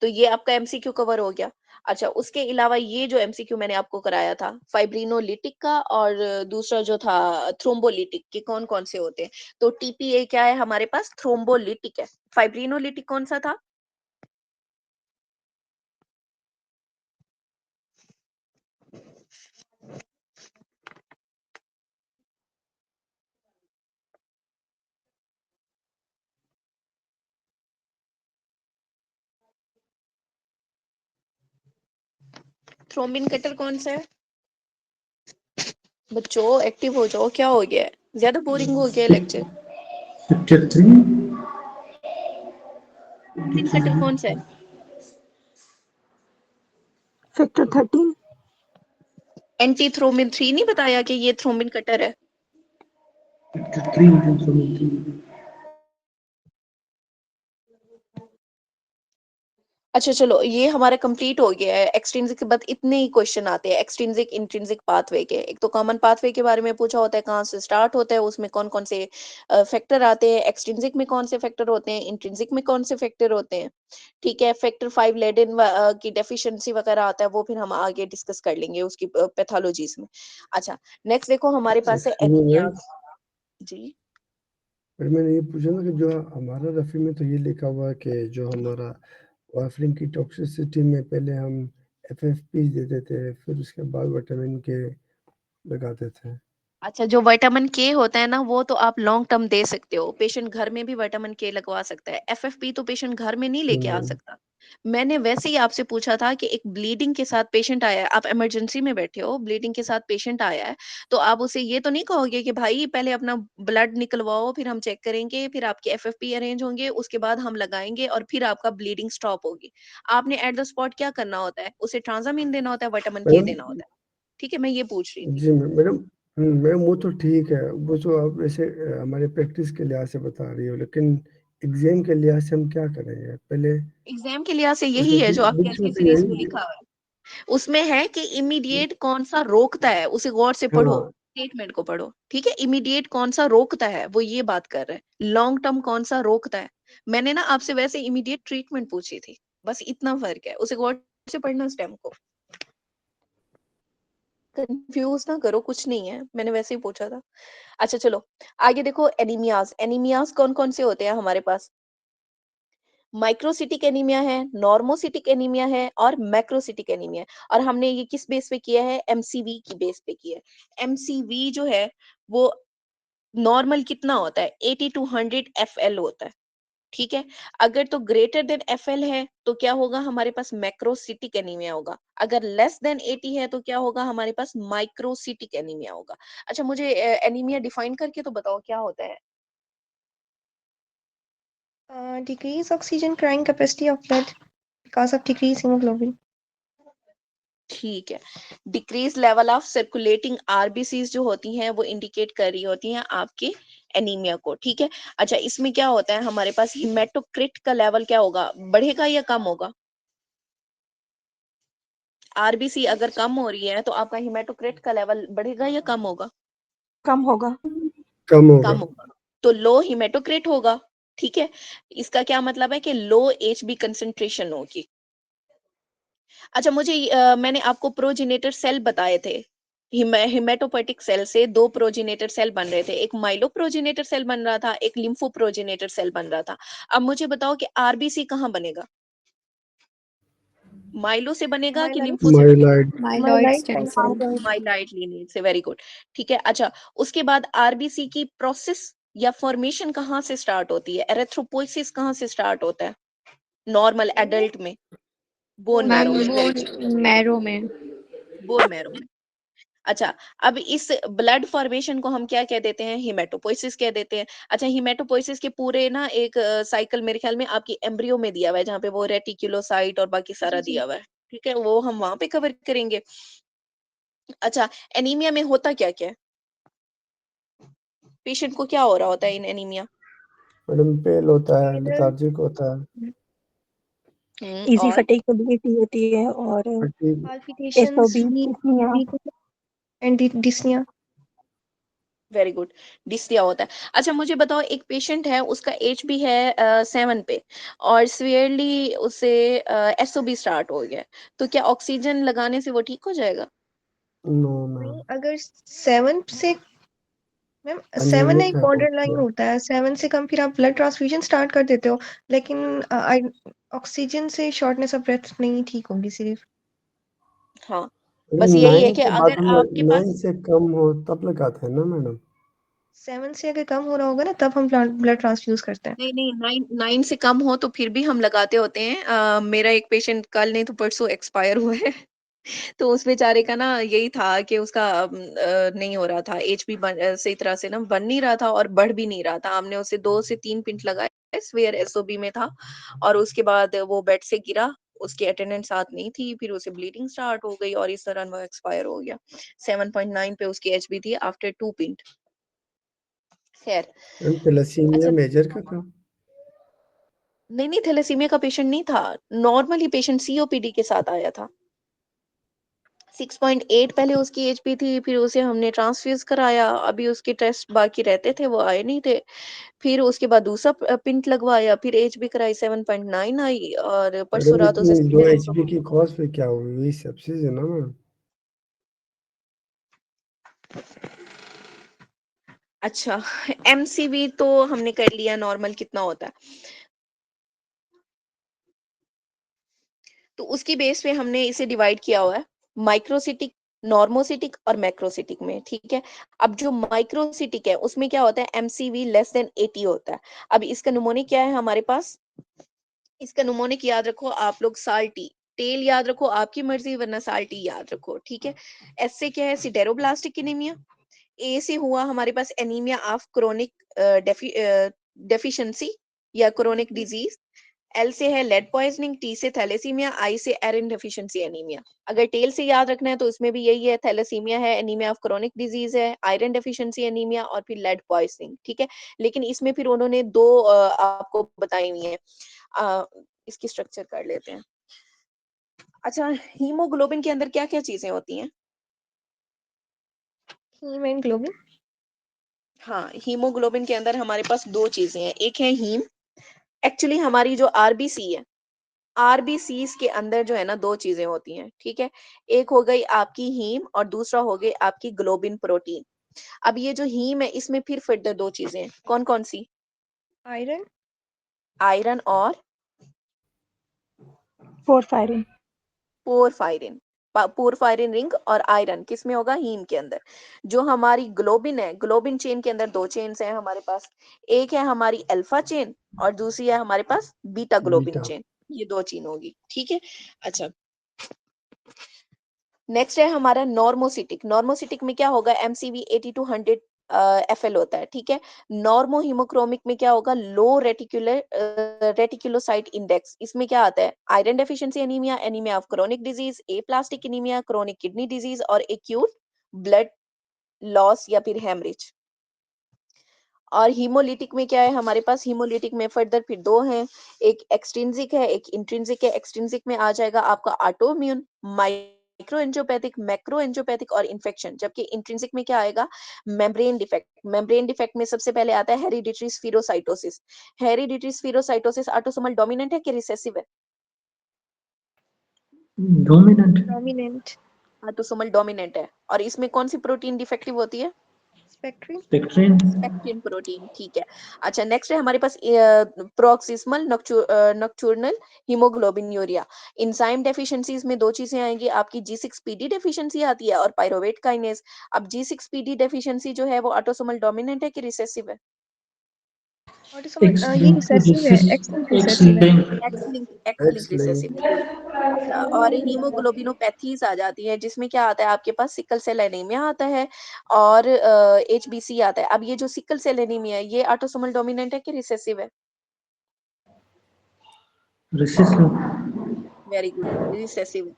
तो ये आपका एमसीक्यू कवर हो गया। अच्छा, उसके अलावा ये जो एमसीक्यू मैंने आपको कराया था फाइब्रिनोलिटिक का और दूसरा जो था थ्रोम्बोलिटिक के कौन-कौन से होते हैं। तो टीपीए क्या है हमारे पास? थ्रोम्बोलिटिक है। फाइब्रिनोलिटिक कौन-सा था? थ्रोम्बिन कटर कौन सा है? बच्चों एक्टिव हो जाओ, क्या हो गया है? ज़्यादा बोरिंग हो गया है लेक्चर। Picture 3. थ्रोम्बिन कटर कौन सा है? फैक्टर 13। एंटी थ्रोम्बिन 3 नहीं बताया कि ये थ्रोम्बिन कटर है? Picture 3. Transformer 3. अच्छा चलो, ये हमारा कंप्लीट हो गया है। एक्सट्रिंसिक के बाद इतने ही क्वेश्चन आते हैं एक्सट्रिंसिक इंट्रिंसिक पाथवे के। एक तो कॉमन पाथवे के बारे में पूछा होता है, कहाँ से स्टार्ट होता है, उसमें कौन कौन से फैक्टर आते हैं, एक्सट्रिंसिक में कौन से फैक्टर होते हैं, इंट्रिंसिक में कौन से फैक्टर होते हैं। ठीक है, फैक्टर 5 लेडेन की डेफिशिएंसी वगैरह आता है, वो फिर हम आगे डिस्कस कर लेंगे उसकी पैथोलॉजीज में। अच्छा, नेक्स्ट देखो हमारे पास है Excuse me, एनीमिया। मैम। जी, पर मैंने ये पूछा ना कि जो हमारा रफ़ी में तो ये लिखा हुआ है कि जो हमारा वार्फरिन की टॉक्सिसिटी में पहले हम एफएफपी देते थे, फिर उसके बाद विटामिन के लगाते थे। अच्छा, जो विटामिन के होता है ना, वो तो आप लॉन्ग टर्म दे सकते हो। पेशेंट घर में भी विटामिन के लगवा सकता है। एफएफपी तो पेशेंट घर में नहीं लेके आ हुँ, सकता। मैंने वैसे ही आपसे पूछा था कि एक ब्लीडिंग के साथ पेशेंट आया है, आप इमरजेंसी में बैठे हो, ब्लीडिंग के साथ पेशेंट आया है, तो आप उसे ये तो नहीं कहोगे कि भाई पहले अपना ब्लड निकलवाओ, फिर हम चेक करेंगे, फिर आपके एफएफपी अरेंज होंगे, उसके बाद हम लगाएँगे और फिर आपका ब्लीडिंग स्टॉप होगी। आपने एट द स्पॉट क्या करना होता है? उसे ट्रांज़ामिन देना होता है, विटामिन के देना मैडम होता है। ठीक है, मैं ये पूछ रही थी। जी मैडम मैम वो तो ठीक है, वो तो आप वैसे हमारे प्रैक्टिस के लिहाज़ से बता रही हो, लेकिन एग्ज़ाम के लिहाज़ से हम क्या करेंगे? पहले एग्ज़ाम के लिहाज से यही उसमें है जो आपके बुक्स में एसए तो सीरीज़ में यही लिखा हुआ है। उसमें है कि इमीडिएट कौन-सा रोकता है, उसे गौर से पढ़ो, हाँ, स्टेटमेंट को पढ़ो, ठीक है? इमीडिएट कौन-सा रोकता है, वो ये बात कर रहा है। लॉन्ग टर्म कौन-सा रोकता है। मैंने ना आपसे वैसे इमीडिएट ट्रीटमेंट पूछी थी, बस इतना फ़र्क है। उसे गौर से पढ़ना स्टेम को। कन्फ्यूज़ ना करो, कुछ नहीं है, मैंने वैसे ही पूछा था। अच्छा चलो, आगे देखो एनीमियाज़। एनीमियाज़ कौन-कौन से होते हैं हमारे पास? माइक्रोसिटिक एनीमिया है, नॉर्मोसिटिक एनीमिया है और मैक्रोसिटिक एनीमिया है। और हमने ये किस बेस पे किया है? एमसीवी की बेस पे किया है। एमसीवी जो है वो नॉर्मल कितना होता है? 80 टू 100 एफएल होता है, ठीक है? अगर तो ग्रेटर देन एफएल है तो क्या होगा? हमारे पास मैक्रोसिटिक एनीमिया होगा। अगर लेस देन 80 है तो क्या होगा? हमारे पास माइक्रोसिटिक एनीमिया होगा। अच्छा मुझे एनीमिया डिफाइन करके तो बताओ क्या होता है? Decrease oxygen carrying capacity of blood because of decreased hemoglobin. ठीक है। Decrease level of circulating RBCs जो होती हैं वो इंडिकेट कर रही होती हैं आपके एनीमिया को, ठीक है। अच्छा इसमें क्या होता है हमारे पास हिमेटोक्रिट का लेवल क्या होगा? बढ़ेगा या कम होगा? आरबीसी अगर कम हो रही है तो आपका हिमेटोक्रिट का लेवल बढ़ेगा या कम होगा? कम होगा। कम होगा। कम होगा। तो लो हिमेटोक्रिट होगा, ठीक है। इसका क्या मतलब है कि लो एचबी कंसंट्रेशन होगी। अच्छा मुझे मैंने आपको प्रोजेनेटर सेल बताए थे। हिमेटोपोएटिक सेल से 2 प्रोजेनेटर सेल बन रहे थे। एक माइलो प्रोजेनेटर सेल बन रहा था, एक लिम्फो प्रोजेनेटर सेल बन रहा था। अब मुझे बताओ कि आरबीसी कहाँ बनेगा? माइलो से बनेगा कि Myelite, लिम्फो से बनेगा? Myeloid myeloid myelite stem and cell. myelite. Myelite lineage से, वेरी गुड। ठीक है, अच्छा उसके बाद आरबीसी की प्रोसेस या फॉर्मेशन कहाँ से स्टार्ट होती है? एरिथ्रोपोइसिस कहाँ से स्टार्ट होता है? नॉर्मल एडल्ट में? बोन मैम मैरो में, वो वेरी गुड। मैरो में। बोन मैरो में। अच्छा, अब इस ब्लड फॉर्मेशन को हम क्या कह देते हैं? हिमेटोपोइसिस कह देते हैं। अच्छा, हिमेटोपोइसिस के पूरे ना एक साइकिल मेरे ख्याल में आपकी एम्ब्रियो में दिया हुआ है, जहाँ पे वो रेटिक्युलोसाइट और बाकी सारा जी दिया हुआ है। ठीक है, वो हम वहाँ पे कवर करेंगे। अच्छा, एनीमिया में होता क्या-क्या है? पेशेंट को क्या हो रहा होता है इन एनीमिया? मैडम पेल होता है, pale, लेथार्जिक होता है, easy और fatigability होती है और fatigue palpitations, SOB. dyspnea and dyspnea. Very good, dyspnoea होता है। अच्छा मुझे बताओ, एक पेशेंट है, उसका एज भी है 7 पे और सीवियरली उसे एसओबी स्टार्ट हो गया है, तो क्या ऑक्सीजन लगाने से वो ठीक हो जाएगा? नो नहीं, मैम, अगर 7 से मैम 7 एनीमिक एक बॉर्डर लाइन हाइपोक्सिया। होता है, 7 से कम फिर आप ब्लड ट्रांसफ्यूजन स्टार्ट कर देते हो, लेकिन ऑक्सीजन से शॉर्टनेस ऑफ ब्रेथ नहीं ठीक होगी सिर्फ। हाँ, अगर बस यही है 9 कि के बाद अगर हम आपके 9 पास से कम हो तब लगाते हैं ना मैडम। 7 से अगर कम हो रहा होगा ना, तब हम ब्लड ट्रांसफ्यूज करते हैं। नहीं नहीं 9 से कम हो तो फिर भी हम लगाते होते हैं। मेरा एक पेशेंट कल नहीं तो परसों एक्सपायर हुआ है। तो उस बेचारे का ना यही था कि उसका नहीं हो रहा था, एचबी सही तरह से ना बन नहीं रहा था और बढ़ भी नहीं रहा था। हमने उसे 2 से 3 पिंट लगाए, स्वेयर एसओबी में था और उसके बाद वो बेड से गिरा, उसकी अटेंडेंट साथ नहीं थी, फिर उसे ब्लीडिंग स्टार्ट हो गई और इस तरह वो एक्सपायर हो गया। 7.9 पे उसकी एचबी थी आफ्टर 2 पिंट। खैर, मैम थैलेसीमिया अच्छा मेजर का था। नहीं नहीं थैलेसीमिया का पेशेंट नहीं था, नॉर्मली पेशेंट सीओपीडी के साथ आया था। 6.8 पहले उसकी एचपी थी, फिर उसे हमने ट्रांसफ्यूज कराया, अभी उसके टेस्ट बाकी रहते थे, वो आए नहीं थे। फिर उसके बाद दूसरा पिंट लगवाया, फिर एचबी कराई, 7.9 आई और परसों मैडम रात उसे इतनी लो सीवियर एचपी की कॉज पे क्या हुई? वही सेप्सिस है ना मैम। अच्छा, एमसीवी तो हमने कर लिया, नॉर्मल कितना होता है, तो उसकी बेस पे हमने इसे डिवाइड किया हुआ है माइक्रोसिटिक, नॉर्मोसिटिक और मैक्रोसिटिक में, ठीक है। अब जो माइक्रोसिटिक है उसमें क्या होता है, एमसीवी लेस देन 80 होता है। अब इसका नमूने क्या है हमारे पास, इसका नमूनिक याद रखो आप लोग, साल्टी टेल याद रखो, आपकी मर्जी, वरना साल्टी याद रखो, ठीक है। एस से क्या है, सिडेरोब्लास्टिक एनीमिया। ए से हुआ हमारे पास एनीमिया ऑफ क्रोनिक डेफिशिएंसी या क्रोनिक डिजीज। एल से है लेड पॉइजनिंग, टी से थैलेसीमिया, आई से आयरन डेफिशिएंसी एनीमिया। अगर टेल से याद रखना है तो इसमें भी यही है, थैलेसीमिया है, एनीमिया ऑफ क्रोनिक डिजीज है, आयरन डेफिशिएंसी एनीमिया और फिर लेड पॉइजनिंग, ठीक है। लेकिन इसमें फिर उन्होंने दो आपको बताई हुई है। इसकी स्ट्रक्चर कर लेते हैं। अच्छा, हीमोग्लोबिन के अंदर क्या क्या चीजें होती हैं? Haem and globin. हाँ, हीमोग्लोबिन के अंदर हमारे पास दो चीजें हैं, एक है हीम। एक्चुअली हमारी जो आरबीसी है, आरबीसीज के अंदर जो है ना दो चीजें होती हैं, ठीक है। एक हो गई आपकी हीम और दूसरा हो गई आपकी ग्लोबिन प्रोटीन। अब ये जो हीम है इसमें फिर फर्दर दो चीजें हैं, कौन कौन सी? आयरन। आयरन और पोरफायरिन। पोरफायरिन। पोरफायरिन रिंग और आयरन किस में होगा, हीम के अंदर। जो हमारी ग्लोबिन है, ग्लोबिन चेन के अंदर दो चेन्स हैं हमारे पास, एक है हमारी अल्फा चेन और दूसरी है हमारे पास बीटा ग्लोबिन बीटा। चेन। ये दो चेन होगी, ठीक है। अच्छा, नेक्स्ट है हमारा नॉर्मोसिटिक। नॉर्मोसिटिक में क्या होगा, एमसीवी 80 टू 100 एफएल होता है, ठीक है। नॉर्मो हीमोक्रोमिक में क्या होगा, लो रेटिकुलोसाइट इंडेक्स। इसमें क्या आता है, iron deficiency anaemia, anaemia of chronic disease, A plastic anaemia, chronic kidney disease और एक्यूट ब्लड लॉस या फिर हेमरेज। और हीमोलिटिक में क्या है हमारे पास, हीमोलिटिक में फर्दर फिर दो हैं, एक एक्सट्रिंसिक है, एक इंट्रिंसिक है। एक्सट्रिंसिक में आ जाएगा आपका autoimmune, micro angiopathic, macro angiopathic और इन्फेक्शन। जबकि इंट्रिंसिक में क्या आएगा, मेम्ब्रेन डिफेक्ट। मेम्ब्रेन डिफेक्ट में सबसे पहले आता है hereditary spherocytosis. Hereditary spherocytosis autosomal dominant है कि रिसेसिव है? डोमिनेंट। डोमिनेंट। ऑटोसोमल डोमिनेंट है। और इसमें कौन सी प्रोटीन डिफेक्टिव होती है? स्पेक्ट्रिन। स्पेक्ट्रिन। स्पेक्ट्रिन प्रोटीन, ठीक है। अच्छा, नेक्स्ट है हमारे पास प्रोक्सिस्मल नॉक्चुर्नल हीमोग्लोबिनूरिया। इंजाइम डेफिशिएंसीज में दो चीजें आएंगी, आपकी G6PD डेफिशिएंसी आती है और पायरोवेट काइनेज। अब G6PD डेफिशिएंसी जो है वो ऑटोसोमल डोमिनेंट है कि रिसेसिव है? ऑटोसोमल, ये रिसेसिव है, एक्स लिंक्ड एक्स रिसेसिव है। Linked. X link x recessive, link. Good. अच्छा, और हीमोग्लोबिनोपैथीज आ जाती है, जिसमें क्या आता है आपके पास, सिकल सेल एनीमिया आता है और एचबीसी आता है। अब ये जो सिकल सेल एनीमिया है ये ऑटोसोमल डोमिनेंट है कि रिसेसिव है? रिसेसिव। Very good, recessive.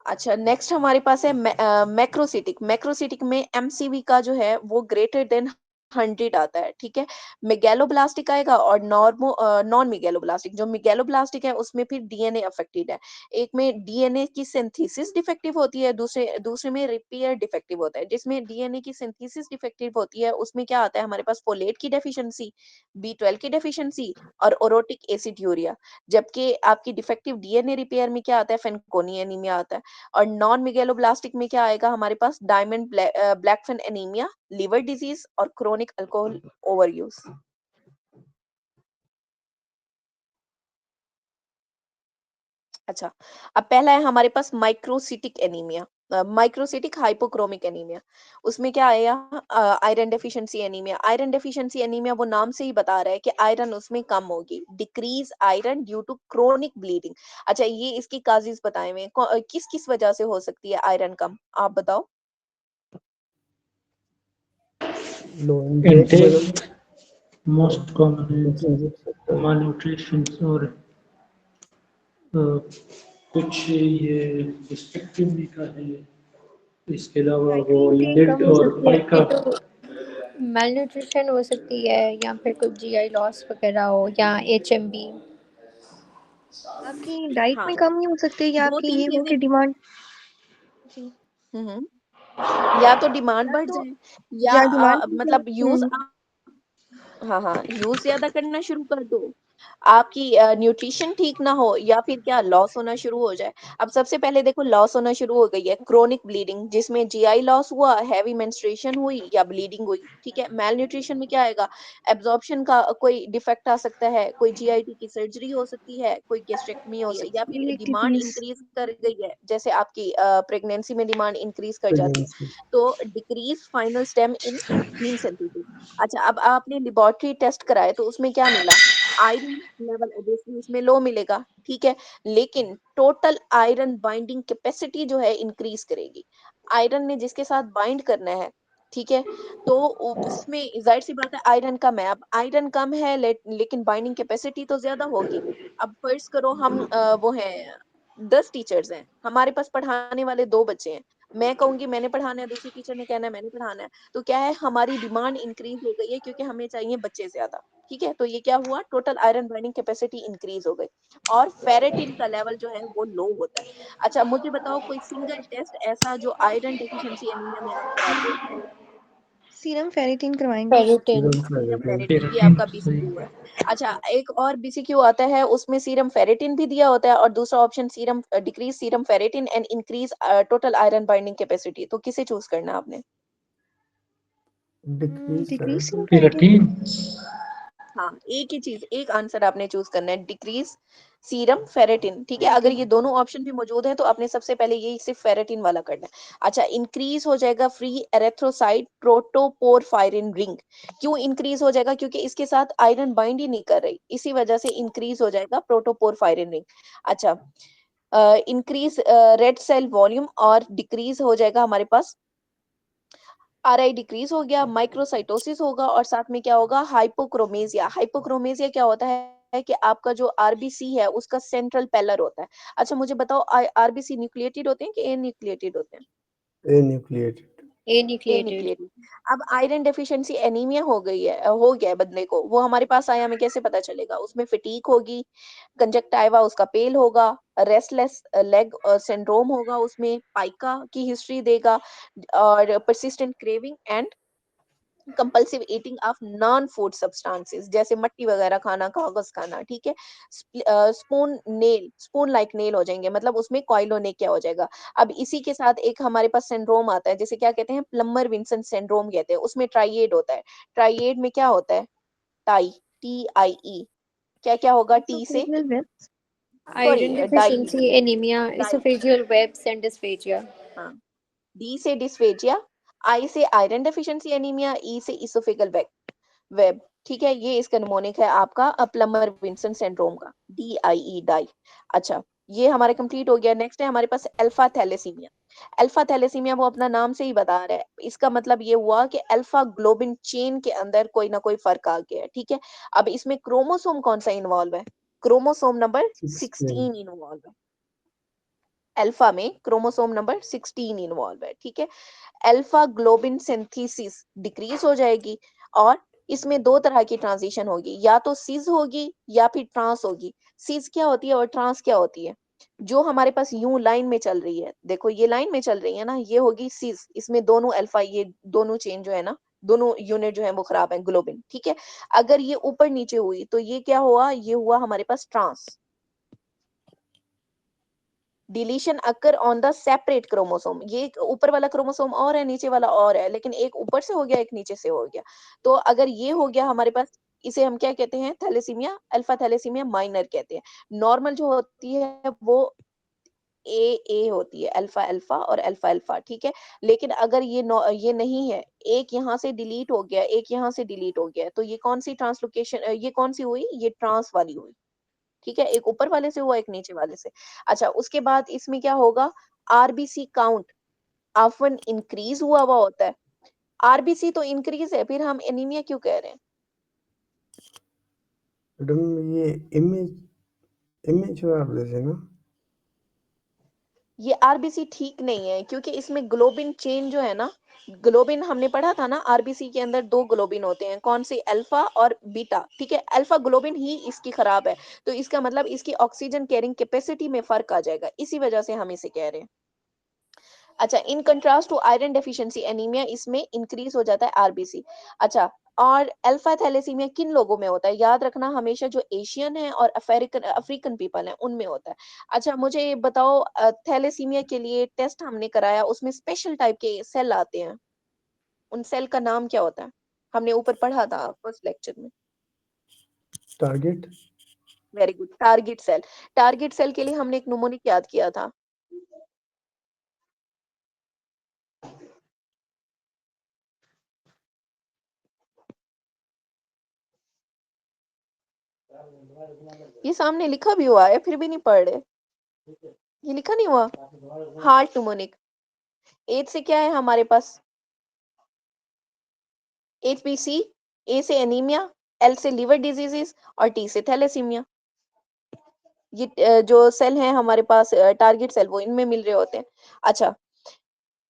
अच्छा, नेक्स्ट हमारे पास है मैक्रोसिटिक। मैक्रोसिटिक में एमसीवी का जो है वो ग्रेटर देन 100 आता है, ठीक है। मेगैलोब्लास्टिक आएगा और नॉन मेगैलोब्लास्टिक। जो मेगैलोब्लास्टिक है उसमें फिर डीएनए अफेक्टेड है। एक में डीएनए की सिंथेसिस डिफेक्टिव होती है, दूसरे दूसरे में रिपेयर डिफेक्टिव होता है। जिसमें डीएनए की सिंथेसिस डिफेक्टिव होती है उसमें क्या आता है हमारे पास, फोलेट की डेफिशिएंसी, B12 की डेफिशिएंसी और ओरोटिक एसिड यूरिया। जबकि आपकी डिफेक्टिव डीएनए रिपेयर में क्या आता है, फेनकोनी एनीमिया आता है। और नॉन मेगैलोब्लास्टिक में क्या आएगा हमारे पास, Diamond Blackfan anaemia, liver disease और क्रोनिक अल्कोहल ओवरयूज। अच्छा, अब पहला है हमारे पास microcytic anaemia, microcytic hypochromic anaemia. उसमें क्या आएगा, iron deficiency anaemia. Iron deficiency anaemia वो नाम से ही बता रहा है कि आयरन उसमें कम होगी, decrease iron due to chronic bleeding. अच्छा, ये इसकी काजेस बताए हुए हैं, किस किस वजह से हो सकती है आयरन कम, आप बताओ। Low intake madam, Intake most common is intrinsic factor, malnutrition और कुछ ये डिस्ट्रक्टिव भी का है। इसके अलावा वो डाइटरी इनटेक लीड कम हो और सकती है। पाइका ये तो malnutrition हो सकती है या फिर कुछ जीआई लॉस वगैरह हो या एचएमबी। आपकी डाइट हाँ, में कम ही हो सकती है या दो आपकी तीन ये हो चीजें। कि डिमांड जी हम्म या तो डिमांड या बढ़ तो जाए या या डिमांड मतलब यूज, हम्म हाँ हाँ, यूज ज्यादा करना शुरू कर दो, आपकी न्यूट्रिशन ठीक ना हो, या फिर क्या लॉस होना शुरू हो जाए। अब सबसे पहले देखो, लॉस होना शुरू हो गई है, क्रोनिक ब्लीडिंग, जिसमें जीआई लॉस हुआ, हैवी मेंस्ट्रुएशन हुई या ब्लीडिंग हुई, ठीक है। मेल न्यूट्रिशन में क्या आएगा, एब्जॉर्प्शन का कोई डिफेक्ट आ सकता है, कोई जीआईटी की सर्जरी हो सकती है, कोई गैस्ट्रेक्टमी हो सकती है, या फिर सीलिएक डिमांड डिजीज इंक्रीज कर गई है, जैसे आपकी प्रेगनेंसी में डिमांड इंक्रीज कर जाती है, प्रेगनेंसी, तो decrease final stem in haem synthesis. अच्छा, अब आपने लेबोरेटरी टेस्ट कराए तो उसमें क्या मिला, आयरन लेवल ऑब्वियसली उसमें लो मिलेगा, ठीक है। लेकिन टोटल आयरन बाइंडिंग कैपेसिटी जो है इंक्रीज करेगी। आयरन ने जिसके साथ बाइंड करना है, ठीक है, तो उसमें जाहिर सी बात है आयरन कम है। अब आयरन कम है लेकिन बाइंडिंग कैपेसिटी तो ज्यादा होगी। अब फर्ज करो हम वो हैं 10 टीचर्स हैं, हमारे पास पढ़ाने वाले 2 बच्चे हैं। मैं कहूंगी मैंने पढ़ाना है, दूसरी टीचर ने कहना है मैंने पढ़ाना है, तो क्या है, हमारी डिमांड इंक्रीज हो गई है क्योंकि हमें चाहिए बच्चे ज्यादा, ठीक है। तो ये क्या हुआ, total iron binding capacity increase हो गई और फेरेटिन का लेवल जो है वो लो होता है। अच्छा, मुझे बताओ कोई सिंगल टेस्ट ऐसा जो आयरन डेफिशिएंसी एनीमिया में आप कराते हो। सीरम फेरिटिन करवाएंगे। Ferritin. Serum serum ferritin, ferritin, ये केराटिन आपका सही। बीसीक्यू है। अच्छा, एक और बीसीक्यू आता है, उसमें सीरम फेरेटिन भी दिया होता है और दूसरा option serum decrease serum ferritin and increase total iron binding capacity. तो किसे चूज करना है आपने। Decrease decrease serum ferritin, ferritin keratin हाँ, एक ही चीज, एक आंसर आपने चूज करना है, डिक्रीज सीरम फेरेटिन, ठीक है। अगर फेरिटिन ये दोनों ऑप्शन भी मौजूद है तो आपने सबसे पहले यही सिर्फ फेरेटिन वाला करना है। अच्छा, इंक्रीज हो जाएगा फ्री एरेथ्रोसाइट प्रोटोपोरफायरिन रिंग। क्यों इंक्रीज हो जाएगा, क्योंकि इसके साथ आयरन बाइंड ही नहीं कर रही, इसी वजह से इंक्रीज हो जाएगा प्रोटोपोरफायरिन रिंग। अच्छा, इंक्रीज रेड सेल वॉल्यूम और डिक्रीज हो जाएगा हमारे पास आरआई, डिक्रीज हो गया, माइक्रोसाइटोसिस होगा और साथ में क्या होगा, हाइपोक्रोमेसिया। हाइपोक्रोमेसिया क्या होता है कि आपका जो आरबीसी है उसका सेंट्रल पेलर होता है। अच्छा, मुझे बताओ आरबीसी न्यूक्लिएटेड होते हैं कि एन्यूक्लिएटेड होते हैं। ए न्यूक्लिएटेड, ए न्यूक्लिएटेड। एन्यूक्लिएटेड। अब आयरन डेफिशिएंसी एनीमिया हो गई है, हो गया है बंदे को, वो हमारे पास आया, हमें कैसे पता चलेगा, उसमें फटीग होगी, कंजक्टाइवा उसका पेल होगा, रेस्टलेस लेग सिंड्रोम होगा, उसमें पाइका की हिस्ट्री देगा और persistent craving and compulsive eating of non food substances, जैसे मट्टी वगैरह खाना, कागज खाना, ठीक है। स्पून लाइक नेल हो जाएंगे, मतलब उसमें कॉइलोनेकिया हो जाएगा। अब इसी के साथ एक हमारे पास सिंड्रोम आता है, जिसे क्या कहते हैं, प्लम्मर विंसन सिंड्रोम कहते हैं। उसमें ट्राइएड होता है। ट्राइएड में क्या होता है, टाई, TIE, क्या क्या होगा टी से, oesophageal web sorry iron die, deficiency anaemia, die, oesophageal webs and dysphagia. हाँ, डी से डिस्फेजिया, आई से आयरन डेफिशिएंसी एनीमिया, ई से इसोफेगल वेब, ठीक है। ये इसका निमोनिक है आपका प्लमर विंसन सिंड्रोम का, DIE, डाई। अच्छा, ये हमारा कंप्लीट हो गया। नेक्स्ट है हमारे पास अल्फा थैलेसीमिया। अल्फा थैलेसीमिया वो अपना नाम से ही बता रहा है, इसका मतलब ये हुआ कि अल्फा ग्लोबिन चेन के अंदर कोई ना कोई फर्क आ गया है, ठीक है। अब इसमें क्रोमोसोम कौन सा इन्वॉल्व है, क्रोमोसोम नंबर 16, 16 इन्वॉल्व है। अल्फा में क्रोमोसोम नंबर 16 इन्वॉल्व है, ठीक है। अल्फा ग्लोबिन सिंथेसिस डिक्रीज हो जाएगी और इसमें दो तरह की ट्रांजिशन होगी, या तो सिज होगी या फिर ट्रांस होगी। सिज क्या होती है और ट्रांस क्या होती है? जो हमारे पास यूं लाइन में चल रही है, देखो ये लाइन में चल रही है ना, ये होगी सिज, इसमें दोनों अल्फा, ये दोनों चेन जो है ना, दोनों यूनिट जो है वो खराब है, ग्लोबिन, ठीक है। अगर ये ऊपर नीचे हुई तो ये क्या हुआ, ये हुआ हमारे पास trans. Deletion occur on the separate chromosome, ये ऊपर वाला क्रोमोसोम और है, नीचे वाला और है, लेकिन एक ऊपर से हो गया, एक नीचे से हो गया। तो अगर ये हो गया हमारे पास, इसे हम क्या कहते हैं, थैलेसीमिया, अल्फा थैलेसीमिया माइनर कहते हैं। नॉर्मल जो होती है वो ए होती है, अल्फा अल्फा और अल्फा अल्फा, ठीक है। लेकिन अगर ये नहीं है, एक यहाँ से डिलीट हो गया, एक यहाँ से डिलीट हो गया, तो ये कौन सी ट्रांसलोकेशन, ये कौन सी हुई, ये ट्रांस वाली हुई, ठीक है। एक ऊपर वाले से हुआ, एक नीचे वाले से। अच्छा, उसके बाद इसमें क्या होगा, आरबीसी काउंट ऑफन इंक्रीज हुआ होता है। आरबीसी तो इंक्रीज है, फिर हम एनीमिया क्यों कह रहे हैं? मैडम ये इमेज इमेज जो आप देते ना, ये आरबीसी ठीक नहीं है, क्योंकि इसमें ग्लोबिन चेन जो है ना, ग्लोबिन हमने पढ़ा था ना, आरबीसी के अंदर दो ग्लोबिन होते हैं, कौन से, अल्फा और बीटा, ठीक है। अल्फा ग्लोबिन ही इसकी खराब है, तो इसका मतलब इसकी ऑक्सीजन कैरिंग कैपेसिटी में फर्क आ जाएगा, इसी वजह से हम इसे कह रहे हैं। अच्छा, in contrast to iron deficiency anaemia, इसमें इंक्रीज हो जाता है आरबीसी। अच्छा, और अल्फा थैलेसीमिया किन लोगों में होता है? याद रखना हमेशा, जो एशियन है और अफ्रीकन अफ्रीकन पीपल है उनमें होता है। अच्छा, मुझे ये बताओ, थैलेसीमिया के लिए टेस्ट हमने कराया, उसमें स्पेशल टाइप के सेल आते हैं, उन सेल का नाम क्या होता है? हमने ऊपर पढ़ा था फर्स्ट लेक्चर में। Target. Very good, target cell. Target cell के लिए हमने एक निमोनिक याद किया था। ये सामने लिखा भी हुआ है, फिर भी नहीं पढ़ रहे। ये लिखा नहीं हुआ, हार्ट निमोनिक। एच से क्या है हमारे पास, एचबीसी, ए से एनीमिया, एल से लिवर डिजीजेस और टी से थैलेसीमिया। ये जो सेल हैं हमारे पास, टारगेट सेल, वो इनमें मिल रहे होते हैं। अच्छा,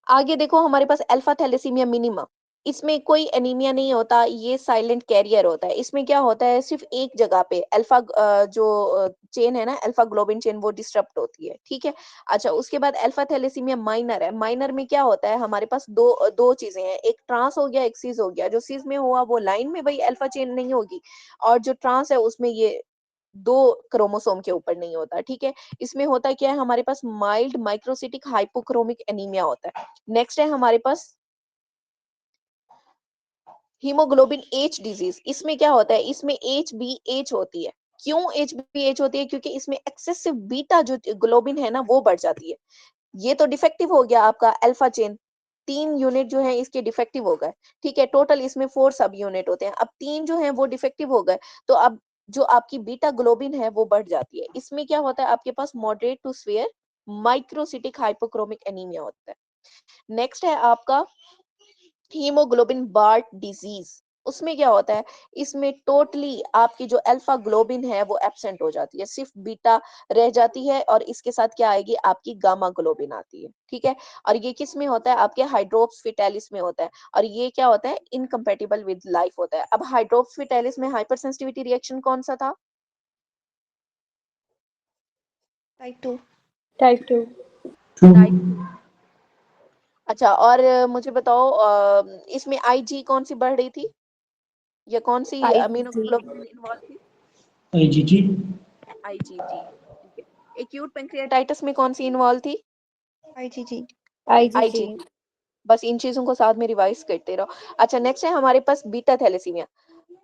आगे देखो हमारे पास अल्फा थैलेसीमिया मिनिमा, इसमें कोई एनीमिया नहीं होता, ये साइलेंट कैरियर होता है। इसमें क्या होता है, सिर्फ एक जगह पे अल्फा जो चेन है ना, अल्फा ग्लोबिन चेन, वो डिस्टर्ब होती है, ठीक है। अच्छा, उसके बाद अल्फा थैलेसीमिया माइनर है। माइनर में क्या होता है हमारे पास, दो चीजें हैं, एक ट्रांस हो गया, एक सीज हो गया। जो सीज में हुआ वो लाइन में भाई अल्फा चेन नहीं होगी, और जो ट्रांस है उसमें ये दो क्रोमोसोम के ऊपर नहीं होता, ठीक है। इसमें होता क्या है हमारे पास, माइल्ड माइक्रोसिटिक हाइपोक्रोमिक एनीमिया होता है। नेक्स्ट है हमारे पास हीमोग्लोबिन एच डिजीज। इसमें क्या होता है, इसमें एच बी एच होती है। क्यों एच बी एच होती है? क्योंकि इसमें एक्सेसिव बीटा जो ग्लोबिन है ना, वो बढ़ जाती है। ये तो डिफेक्टिव हो गया आपका अल्फा चेन, 3 यूनिट जो है इसके डिफेक्टिव हो गए, ठीक है। टोटल इसमें 4 सब यूनिट होते हैं, अब 3 जो है वो डिफेक्टिव हो गए, तो अब जो आपकी बीटा ग्लोबिन है वो बढ़ जाती है। इसमें क्या होता है, आपके पास moderate to severe microcytic hypochromic anaemia होता है। नेक्स्ट है आपका हीमोग्लोबिन बार्ट डिजीज। उसमें क्या होता है, इसमें टोटली आपकी जो अल्फा ग्लोबिन है वो एब्सेंट हो जाती है, सिर्फ बीटा रह जाती है, और इसके साथ क्या आएगी, आपकी गामा ग्लोबिन आती है, ठीक है। और ये किस में होता है, आपके हाइड्रोप्स फिटालिस में होता है, और ये क्या होता है, इनकम्पेटिबल विद लाइफ होता है। अब हाइड्रोप्स फिटालिस में हाइपर सेंसिटिविटी रिएक्शन कौन सा था? टाइप 2। टाइप 2। टाइप 2। अच्छा, और मुझे बताओ, इसमें आईजी कौन सी बढ़ रही थी, या कौन सी अमीनो आईजीजी। ग्लोबुलिन इन्वॉल्व थी? IgG, आईजीजी, ठीक है। एक्यूट पैंक्रियाटाइटिस में कौन सी इन्वॉल्व थी? आईजीजी। आईजीजी। आईजीजी। बस इन चीजों को साथ में रिवाइज करते रहो। अच्छा, नेक्स्ट है हमारे पास beta thalassaemia,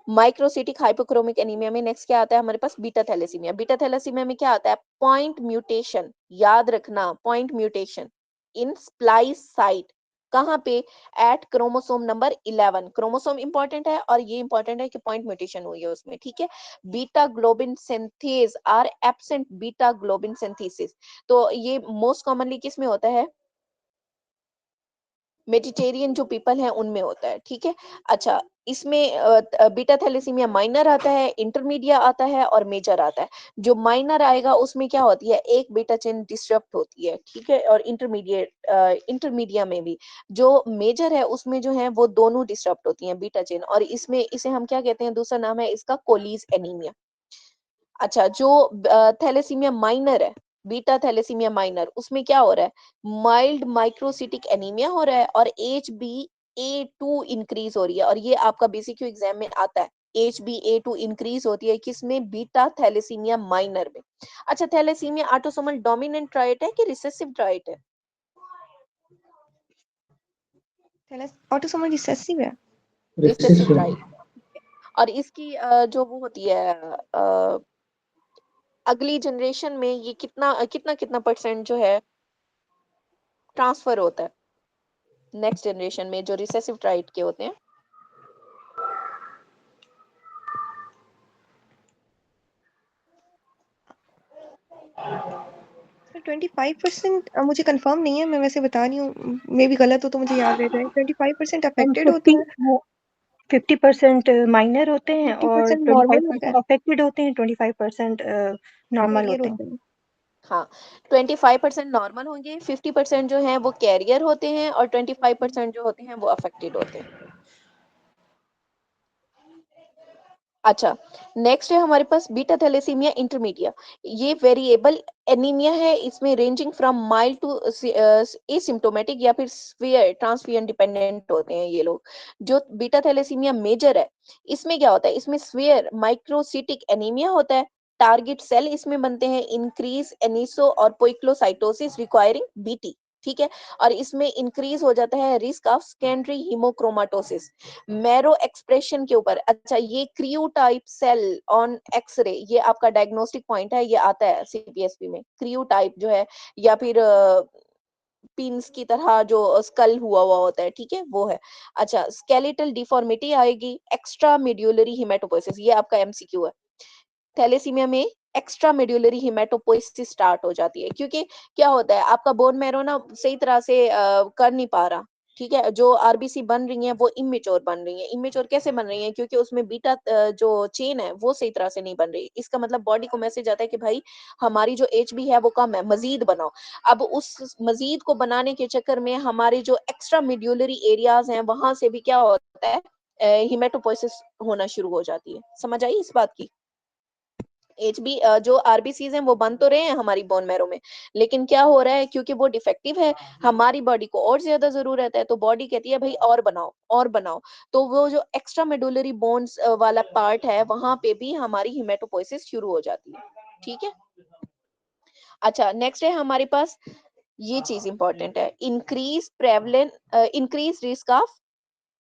microcytic hypochromic anaemia में नेक्स्ट क्या आता है हमारे पास, बीटा थैलेसीमिया। बीटा थैलेसीमिया में क्या आता है, पॉइंट म्यूटेशन, याद रखना, point mutation in splice site, कहाँ पे, at chromosome number 11। Chromosome important है, और ये इंपॉर्टेंट है कि पॉइंट म्यूटेशन हुई है उसमें, ठीक है। Beta globin synthase are absent, beta globin synthesis, तो ये मोस्ट कॉमनली किस में होता है, मेडिटेरियन जो पीपल हैं उनमें होता है, ठीक है। अच्छा, इसमें बीटा थैलेसीमिया माइनर आता है, इंटरमीडिया आता है और मेजर आता है। जो माइनर आएगा उसमें क्या होती है, एक बीटा चेन डिस्टरप्ट होती है, ठीक है, और इंटरमीडिया में भी। जो मेजर है उसमें जो है वो दोनों डिस्टरप्ट होती हैं बीटा चेन, और इसमें इसे हम क्या कहते हैं, दूसरा नाम है इसका कोलीज एनीमिया। अच्छा, जो थैलेसीमिया माइनर है, बीटा थैलेसीमिया माइनर, उसमें क्या हो रहा है, माइल्ड माइक्रोसिटिक एनीमिया हो रहा है और HbA2 इंक्रीज हो रही है, और ये आपका बीसीक्यू एग्जाम में आता है। HbA2 इंक्रीज होती है किसमें, बीटा थैलेसीमिया माइनर में। अच्छा, थैलेसीमिया ऑटोसोमल डोमिनेंट ट्राइट है कि रिसेसिव ट्राइट है? ऑटोसोमल रिसेसिव है। Recessive recessive trait. और इसकी जो वो होती है अगली जनरेशन में ये कितना कितना कितना परसेंट जो है ट्रांसफर होता है नेक्स्ट जनरेशन में, जो रिसेसिव ट्राइट के होते हैं? सर 25% मुझे कंफर्म नहीं है, मैं वैसे बता रही हूँ, मे भी गलत हो तो मुझे याद रह जाए। 25% मैम अफेक्टेड होता है, 50% माइनर होते हैं और 50% नॉर्मल होता 25% है, अफेक्टेड होते हैं, 25% नॉर्मल कैरियर होते हैं। होते हैं। हाँ, 25% नॉर्मल होंगे, 50% जो है वो कैरियर होते हैं और 25% जो होते हैं वो अफेक्टेड होते हैं। अच्छा, नेक्स्ट है हमारे पास बीटा थैलेसीमिया इंटरमीडिया। ये वेरिएबल एनीमिया है, इसमें ranging from mild to asymptomatic या फिर स्फीयर ट्रांसफ्यूजन डिपेंडेंट होते हैं ये लोग। जो बीटा थैलेसीमिया मेजर है, इसमें क्या होता है, इसमें स्फीयर माइक्रोसिटिक एनीमिया होता है। टारगेट सेल इसमें बनते हैं इंक्रीज एनिसो और पोइक्लोसाइटोसिस रिक्वायरिंग बीटी, ठीक है। और इसमें इंक्रीज हो जाता है risk of secondary haemochromatosis marrow expression के ऊपर। अच्छा, ये crew type cell on x-ray, ये आपका डायग्नोस्टिक पॉइंट है, ये आता है सीपीएसपी में। क्रियो टाइप जो है, या फिर पिंस की तरह जो स्कल हुआ हुआ होता है, ठीक है, वो है। अच्छा, स्केलेटल डिफॉर्मिटी आएगी, एक्स्ट्रा मेड्यूलरी हेमेटोपोइसिस, ये आपका एमसीक्यू है। थैलेसीमिया में एक्स्ट्रा मेड्यूलरी हेमेटोपोइसिस स्टार्ट हो जाती है, क्योंकि क्या होता है, आपका बोन मैरो ना सही तरह से कर नहीं पा रहा, ठीक है। जो आरबीसी बन रही है वो इमेच्योर बन रही है। इमेच्योर कैसे बन रही है, क्योंकि उसमें बीटा जो चेन है वो सही तरह से नहीं बन रही। इसका मतलब बॉडी को मैसेज आता है कि भाई हमारी जो एचबी है वो कम है, मजीद बनाओ। अब उस मजीद को बनाने के चक्कर में हमारे जो एक्स्ट्रा मेड्यूलरी एरियाज हैं वहां से भी क्या होता है, हिमेटोपोइसिस होना शुरू हो जाती है। समझ आई इस बात की? एचबी जो आरबीसीज हैं वो बन तो रहे हैं हमारी बोन मैरो में, लेकिन क्या हो रहा है, क्योंकि वो डिफेक्टिव है, हमारी बॉडी को और ज्यादा जरूरत है, तो बॉडी कहती है भाई और बनाओ और बनाओ। तो वो जो एक्स्ट्रा मेडुलरी बोन्स वाला पार्ट है वहां पे भी हमारी हिमेटोपोइसिस शुरू हो जाती है, ठीक है। अच्छा, नेक्स्ट है हमारे पास, ये चीज इंपॉर्टेंट है, increase risk of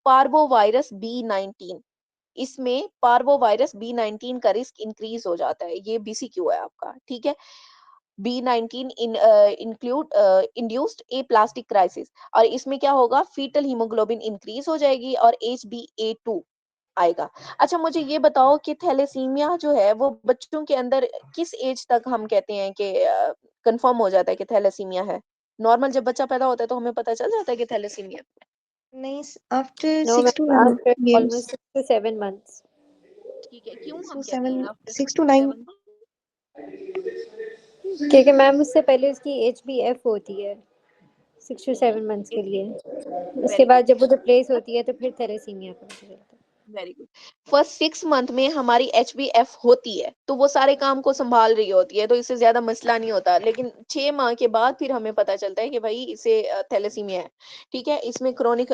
parvovirus B19। इसमें पार्वोवायरस B19 का रिस्क इंक्रीज हो जाता है, ये बीसीक्यू है आपका, ठीक है। B19 इंक्लूड इंड्यूस्ड ए प्लास्टिक क्राइसिस, और इसमें क्या होगा, फीटल हीमोग्लोबिन इंक्रीज हो जाएगी और HbA2 आएगा। अच्छा, मुझे ये बताओ कि थैलेसीमिया जो है वो बच्चों के अंदर किस एज तक हम कहते हैं कि कंफर्म हो जाता है कि थैलेसीमिया है? नॉर्मल जब बच्चा पैदा होता है तो हमें पता चल जाता है कि थैलेसीमिया, नहीं, after No, 6 to ma'am, 9 after years, almost 6 to 7 months. ठीक है। क्यों so हम कहते 7, हैं after 6 six to to 9, seven क्योंकि मैम उससे पहले उसकी HbF होती है 6 to 7 months के लिए। उसके वेरी गुड, बाद जब वो रिप्लेस होती है तो फिर थैलेसीमिया का पता चलता है। Very good. फर्स्ट 6 मंथ में हमारी HbF होती है तो वो सारे काम को संभाल रही होती है, तो इससे ज्यादा मसला नहीं होता। लेकिन 6 माह के बाद फिर हमें पता चलता है कि भाई इसे थैलेसीमिया है, ठीक है। इसमें क्रोनिक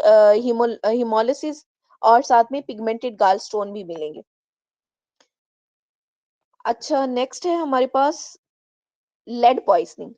हिमोलिसिस और साथ में पिगमेंटेड गाल स्टोन भी मिलेंगे। अच्छा, नेक्स्ट है हमारे पास लेड पॉइजनिंग।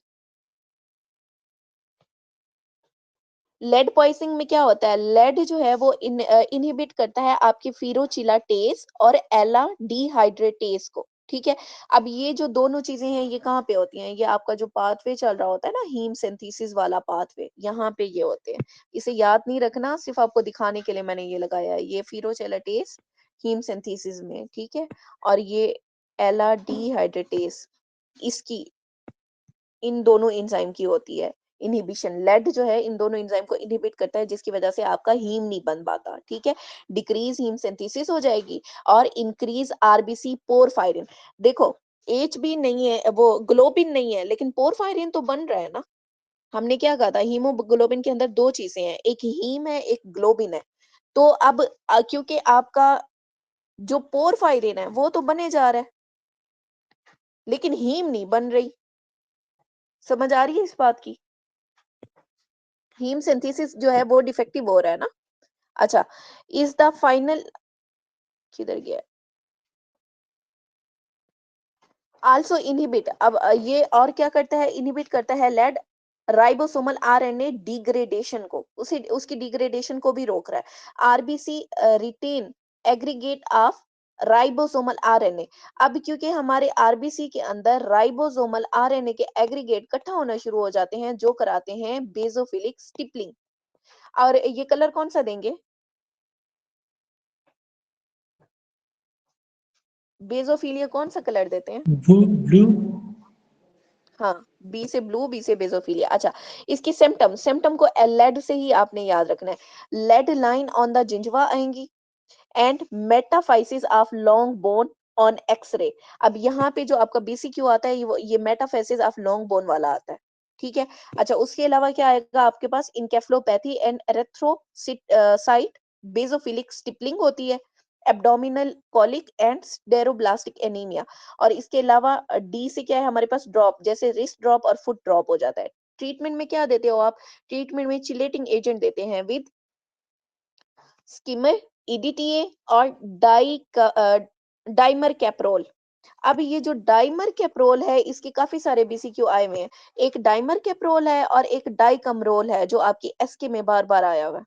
लेड पॉइजनिंग में क्या होता है, लेड जो है वो इनहिबिट करता है आपकी फीरोचिलाटेस और एला डिहाइड्रेटेस को, ठीक है। अब ये जो दोनों चीजें हैं ये कहाँ पे होती हैं, ये आपका जो पाथवे चल रहा होता है ना, हीम सिंथेसिस वाला पाथवे, यहाँ पे ये होते हैं। इसे याद नहीं रखना, सिर्फ आपको दिखाने के लिए मैंने ये लगाया है। ये फीरोचिलाटेस हीम सिंथेसिस में, ठीक है। और ये एला डिहाइड्रेटेस, इसकी इन दोनों एंजाइम की होती है। इनहिबिशन, लेड जो है इन दोनों एंजाइम को इनहिबिट करता है, जिसकी वजह से आपका हीम नहीं बन पाता, ठीक है। डिक्रीज हीम सिंथेसिस हो जाएगी और इंक्रीज आरबीसी पोरफायरिन। देखो एच भी नहीं है, वो ग्लोबिन नहीं है, लेकिन पोरफायरिन तो बन रहा है ना। हमने क्या कहा था, हीमोग्लोबिन के अंदर दो चीजें हैं, एक हीम है एक ग्लोबिन है। तो अब क्योंकि आपका जो पोरफायरिन है वो तो बने जा रहा है, लेकिन हीम नहीं बन रही। समझ आ रही है इस बात की? हीम सिंथेसिस जो है वो डिफेक्टिव हो रहा है ना। अच्छा, इज द फाइनल, किधर गया, आल्सो इनहिबिट। अब ये और क्या करता है, इनहिबिट करता है लेड राइबोसोमल आरएनए डिग्रेडेशन को, उसी उसकी डिग्रेडेशन को भी रोक रहा है। RBC retain aggregate of ribosomal RNA. अब क्योंकि हमारे आरबीसी के अंदर राइबोसोमल आरएनए के एग्रीगेट इकट्ठा होना शुरू हो जाते हैं, जो कराते हैं बेसोफिलिक स्टिपलिंग। और ये कलर कौन सा देंगे, बेसोफिलिया कौन सा कलर देते हैं? ब्लू। हाँ, बी से ब्लू, बी से बेसोफिलिया। अच्छा, इसकी सिम्टम, सिम्टम को लेड से ही आपने याद रखना है। Lead line on the gingiva आएंगी and metaphysis of long bone on X-ray. अब यहाँ पे जो आपका बीसीक्यू आता है ये मेटाफाइसिस ऑफ लॉन्ग बोन वाला आता है, ठीक है। अच्छा, उसके अलावा क्या आएगा आपके पास, इनकेफ्लोपैथी एंड एरेथ्रोसाइट बेसोफिलिक स्टिपलिंग होती है, एब्डोमिनल कॉलिक एंड स्टेरोब्लास्टिक एनीमिया। और इसके अलावा डी से क्या है हमारे पास, ड्रॉप, जैसे रिस्ट ड्रॉप और फुट ड्रॉप हो जाता है। ट्रीटमेंट में क्या देते हो आप, ट्रीटमेंट में चिलेटिंग एजेंट देते हैं विद स्कीमर, ईडीटीए और डाइमर कैप्रोल। अब ये जो डाइमर कैप्रोल है इसके काफी सारे बीसीक्यू आए हुए हैं। एक डाइमर कैप्रोल है और एक डाइकमरोल है जो आपकी एसके में बार बार आया हुआ है।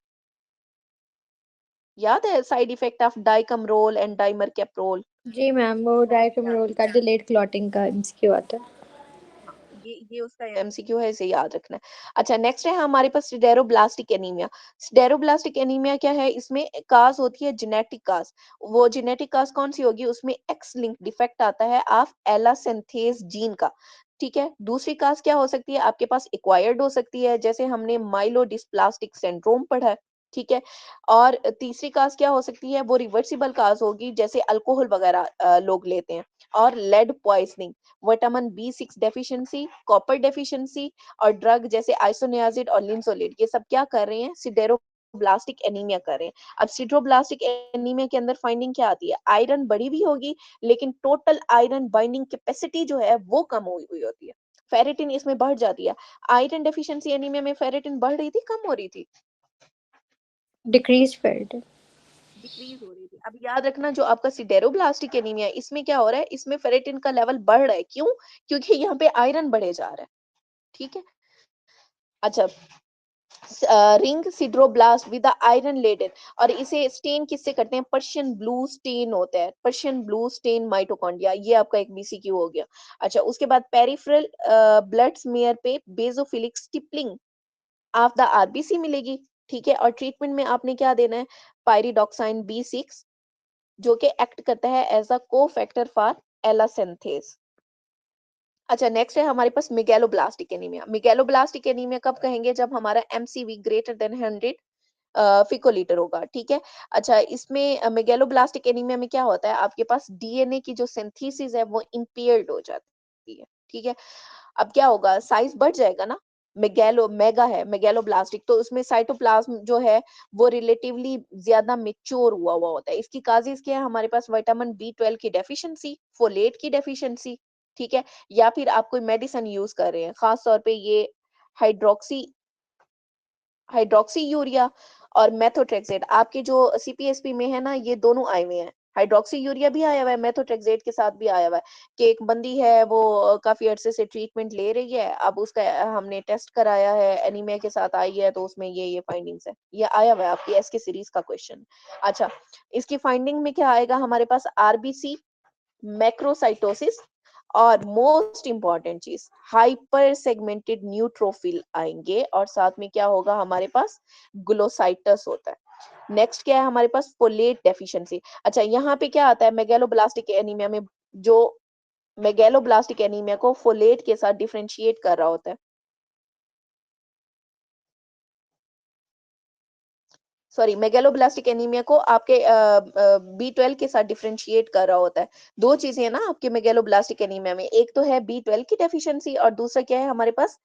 याद है side effect of dicoumarol and dimercaprol? जी मैम, वो डायफिमरोल का डिलेट क्लॉटिंग का एमसीक्यू आता है। हाँ, ये उसका एमसीक्यू है, इसे याद रखना है। अच्छा, नेक्स्ट है हमारे पास सिडेरोब्लास्टिक एनीमिया। सिडेरोब्लास्टिक एनीमिया क्या है, इसमें काज होती है जेनेटिक काज। वो जेनेटिक काज कौन सी होगी, उसमें एक्स लिंक डिफेक्ट आता है ऑफ एला सिंथेज जीन का, ठीक है। दूसरी काज क्या हो सकती है आपके पास, एक्वायर्ड हो सकती है, जैसे हमने माइलोडिस्प्लास्टिक सिंड्रोम पढ़ा है, ठीक है। और तीसरी काज क्या हो सकती है, वो रिवर्सिबल काज होगी, जैसे अल्कोहल वगैरह लोग लेते हैं। और लेड पॉइजनिंग, विटामिन बी6 डेफिशिएंसी, कॉपर डेफिशिएंसी और ड्रग जैसे आइसोनियाजिड और लिंसोलिड, ये सब क्या कर रहे हैं, सिडेरोब्लास्टिक एनीमिया कर रहे हैं। अब सिडेरोब्लास्टिक एनीमिया के अंदर फाइंडिंग क्या आती है, आयरन बढ़ी भी होगी लेकिन टोटल आयरन बाइंडिंग कैपेसिटी जो है वो कम हुई हुई होती है, फेरिटिन इसमें बढ़ जाती है। आयरन डेफिशिएंसी एनीमिया में फेरिटिन बढ़ रही थी, कम हो रही थी? Decrease ferritin. डिक्रीज हो रही थी। अब याद रखना जो आपका सिडेरोब्लास्टिक एनीमिया है इसमें क्या हो रहा है, इसमें फेरेटिन का लेवल बढ़ रहा है, क्यों? क्योंकि यहाँ पे आयरन बढ़े जा रहा है, ठीक है। अच्छा, रिंग सिड्रोब्लास्ट विद आयरन लेडन, और इसे स्टेन किससे करते हैं, पर्शियन ब्लू स्टेन होता है, पर्शियन ब्लू स्टेन माइटोकॉन्ड्रिया, ये आपका एक बीसीक्यू हो गया। अच्छा, उसके बाद पेरिफेरल ब्लड स्मीयर पे basophilic stippling of the RBC मिलेगी, ठीक है। और ट्रीटमेंट में आपने क्या देना है, पायरिडॉक्साइन बी6 जो कि एक्ट करता है एज अ को फैक्टर फॉर एलासेंथेस। अच्छा, नेक्स्ट है हमारे पास मेगैलोब्लास्टिक एनीमिया। मेगैलोब्लास्टिक एनीमिया कब कहेंगे, जब हमारा एमसीवी ग्रेटर देन 100 पिकोलीटर होगा, ठीक है। अच्छा, इसमें मेगैलोब्लास्टिक एनीमिया में क्या होता है, आपके पास डीएनए की जो सिंथेसिस है वो इम्पेयर्ड हो जाती है, ठीक है। अब क्या होगा, साइज बढ़ जाएगा ना, मेगा है मेगैलोब्लास्टिक, तो उसमें साइटोप्लाज्म जो है वो रिलेटिवली ज्यादा मेच्योर हुआ हुआ होता है। इसकी काजेज क्या है हमारे पास, विटामिन बी 12 की डेफिशिएंसी, फोलेट की डेफिशिएंसी, ठीक है। या फिर आप कोई मेडिसिन यूज कर रहे हैं, खास तौर पे ये हाइड्रोक्सी हाइड्रोक्सी यूरिया और मेथोट्रेक्सेट, आपके जो सीपीएसपी में है ना, ये दोनों आए हुए हैं। हाइड्रोक्सी यूरिया भी आया हुआ है, मेथोट्रेक्सेट के साथ भी आया हुआ है कि एक बंदी है वो काफी अरसे से ट्रीटमेंट ले रही है, अब उसका हमने टेस्ट कराया है, एनीमिया के साथ आई है, तो उसमें ये फाइंडिंग्स है, ये आया हुआ है आपकी एसके सीरीज का क्वेश्चन। अच्छा, इसकी फाइंडिंग में क्या आएगा हमारे पास, आरबीसी, मैक्रोसाइटोसिस और मोस्ट इंपॉर्टेंट चीज हाइपर सेगमेंटेड न्यूट्रोफिल आएंगे, और साथ में क्या होगा हमारे पास, ग्लोसाइटस होता है। नेक्स्ट क्या है हमारे पास, फोलेट डेफिशिएंसी। अच्छा, यहाँ पे क्या आता है, मेगैलोब्लास्टिक एनीमिया में जो मेगैलोब्लास्टिक एनीमिया को फोलेट के साथ डिफरेंशिएट कर रहा होता है, सॉरी मेगालोब्लास्टिक एनीमिया को आपके B12 के साथ डिफरेंशिएट कर रहा होता है। 2 चीज़ें हैं ना आपके मेगालोब्लास्टिक एनीमिया में, एक तो है B12 की डेफिशिएंसी और दूसरा क्या है हमारे पास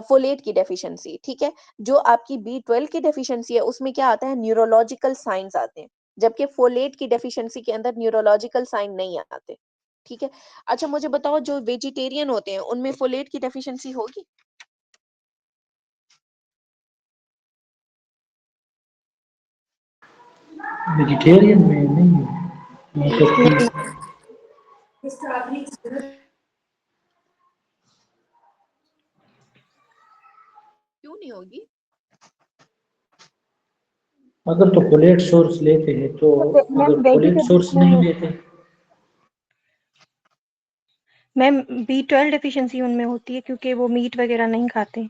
फोलेट की डेफिशिएंसी, ठीक है? जो आपकी B12 की डेफिशिएंसी है उसमें क्या आता है न्यूरोलॉजिकल साइन्स आते हैं, जबकि फोलेट की डेफिशिएंसी के अंदर न्यूरोलॉजिकल साइन नहीं आते, ठीक है? अच्छा मुझे बताओ जो वेजिटेरियन होते हैं उनमें फोलेट की डेफिशिएंसी होगी? वेजिटेरियन में नहीं है, मतलब नहीं, कि क्यों नहीं होगी? अगर तो फोलेट सोर्स लेते हैं तो, मैम अगर फोलेट वेजिटेबल्स सोर्स नहीं में लेते मैम B12 डेफिशिएंसी उनमें होती है क्योंकि वो मीट वगैरह नहीं खाते।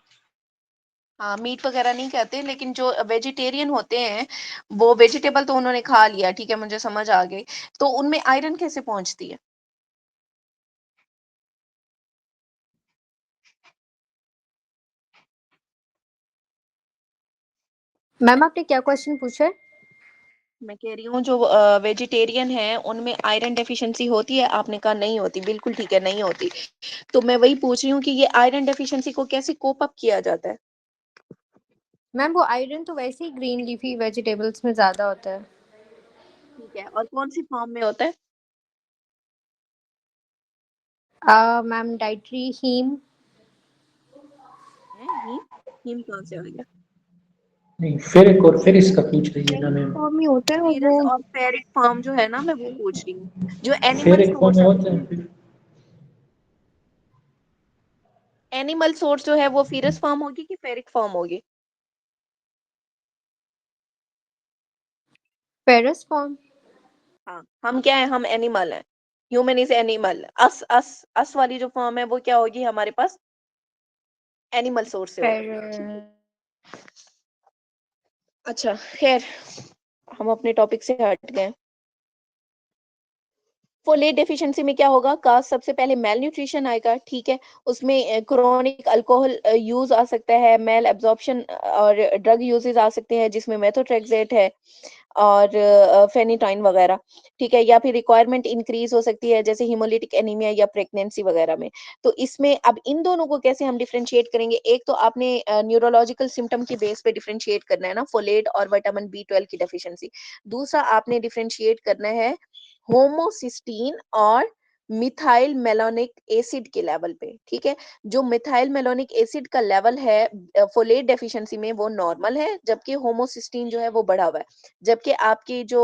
हाँ, मीट वगैरह नहीं खाते लेकिन जो वेजिटेरियन होते हैं, वो वेजिटेबल तो उन्होंने खा लिया, ठीक है मुझे समझ आ गई। तो उनमें आयरन कैसे पहुँचती है? मैम आपने क्या क्वेश्चन पूछा है? मैं कह रही हूँ जो वेजिटेरियन है उनमें आयरन डेफिशिएंसी होती है? आपने कहा नहीं होती, बिल्कुल ठीक है नहीं होती। तो मैं वही पूछ रही हूँ कि ये आयरन डेफिशिएंसी को कैसे कोप अप किया जाता है? मैम वो आयरन तो वैसे ही ग्रीन लीफी वेजिटेबल्स में ज़्यादा होता है। ठीक है, और कौन-सी फॉर्म में होता है? Ma'am dietary haem. हैं, हीम? हीम कहाँ से आ गया? नहीं, फेरिक और फेरिस का पूछ रही है ना फेरिक मैम। फॉर्म में होता है और वो फेरस और फेरिक फॉर्म जो है ना मैं वो पूछ रही हूँ। जो एनिमल फेरिक फॉर्म सोर्स में है होते उसमें हैं फिर एनिमल सोर्स जो है वो फेरस फॉर्म होगी कि फेरिक फॉर्म होगी? Ferrous form. हाँ, हम क्या है हम एनिमल हैं। Human is animal. अस वाली जो फॉर्म है वो क्या होगी हमारे पास? एनिमल सोर्स से होगी। ठीक है। फेर अच्छा, खैर हम अपने टॉपिक से हट गए। फोलेट डेफिशिएंसी में क्या होगा का सबसे पहले मेल न्यूट्रिशन आएगा, ठीक है? उसमें क्रोनिक अल्कोहल यूज आ सकता है, मेल एब्जॉर्प्शन और ड्रग यूजेस आ सकते हैं जिसमें मेथोट्रेक्सेट है और फेनिटाइन वगैरह, ठीक है? या फिर रिक्वायरमेंट इंक्रीज हो सकती है जैसे हिमोलिटिक एनीमिया या प्रेगनेंसी वगैरह में। तो इसमें अब इन दोनों को कैसे हम डिफरेंशिएट करेंगे? एक तो आपने न्यूरोलॉजिकल सिम्पटम के बेस पे डिफरेंशिएट करना है ना फोलेट और विटामिन B12 की डेफिशिएंसी। दूसरा आपने डिफरेंशिएट करना है होमोसिस्टीन और मिथाइल मेलोनिक एसिड के लेवल पे, ठीक है? जो मिथाइल मेलोनिक एसिड का लेवल है फोलेट डेफिशिएंसी में वो नॉर्मल है, जबकि होमोसिस्टीन जो है वो बढ़ा हुआ है। जबकि आपकी जो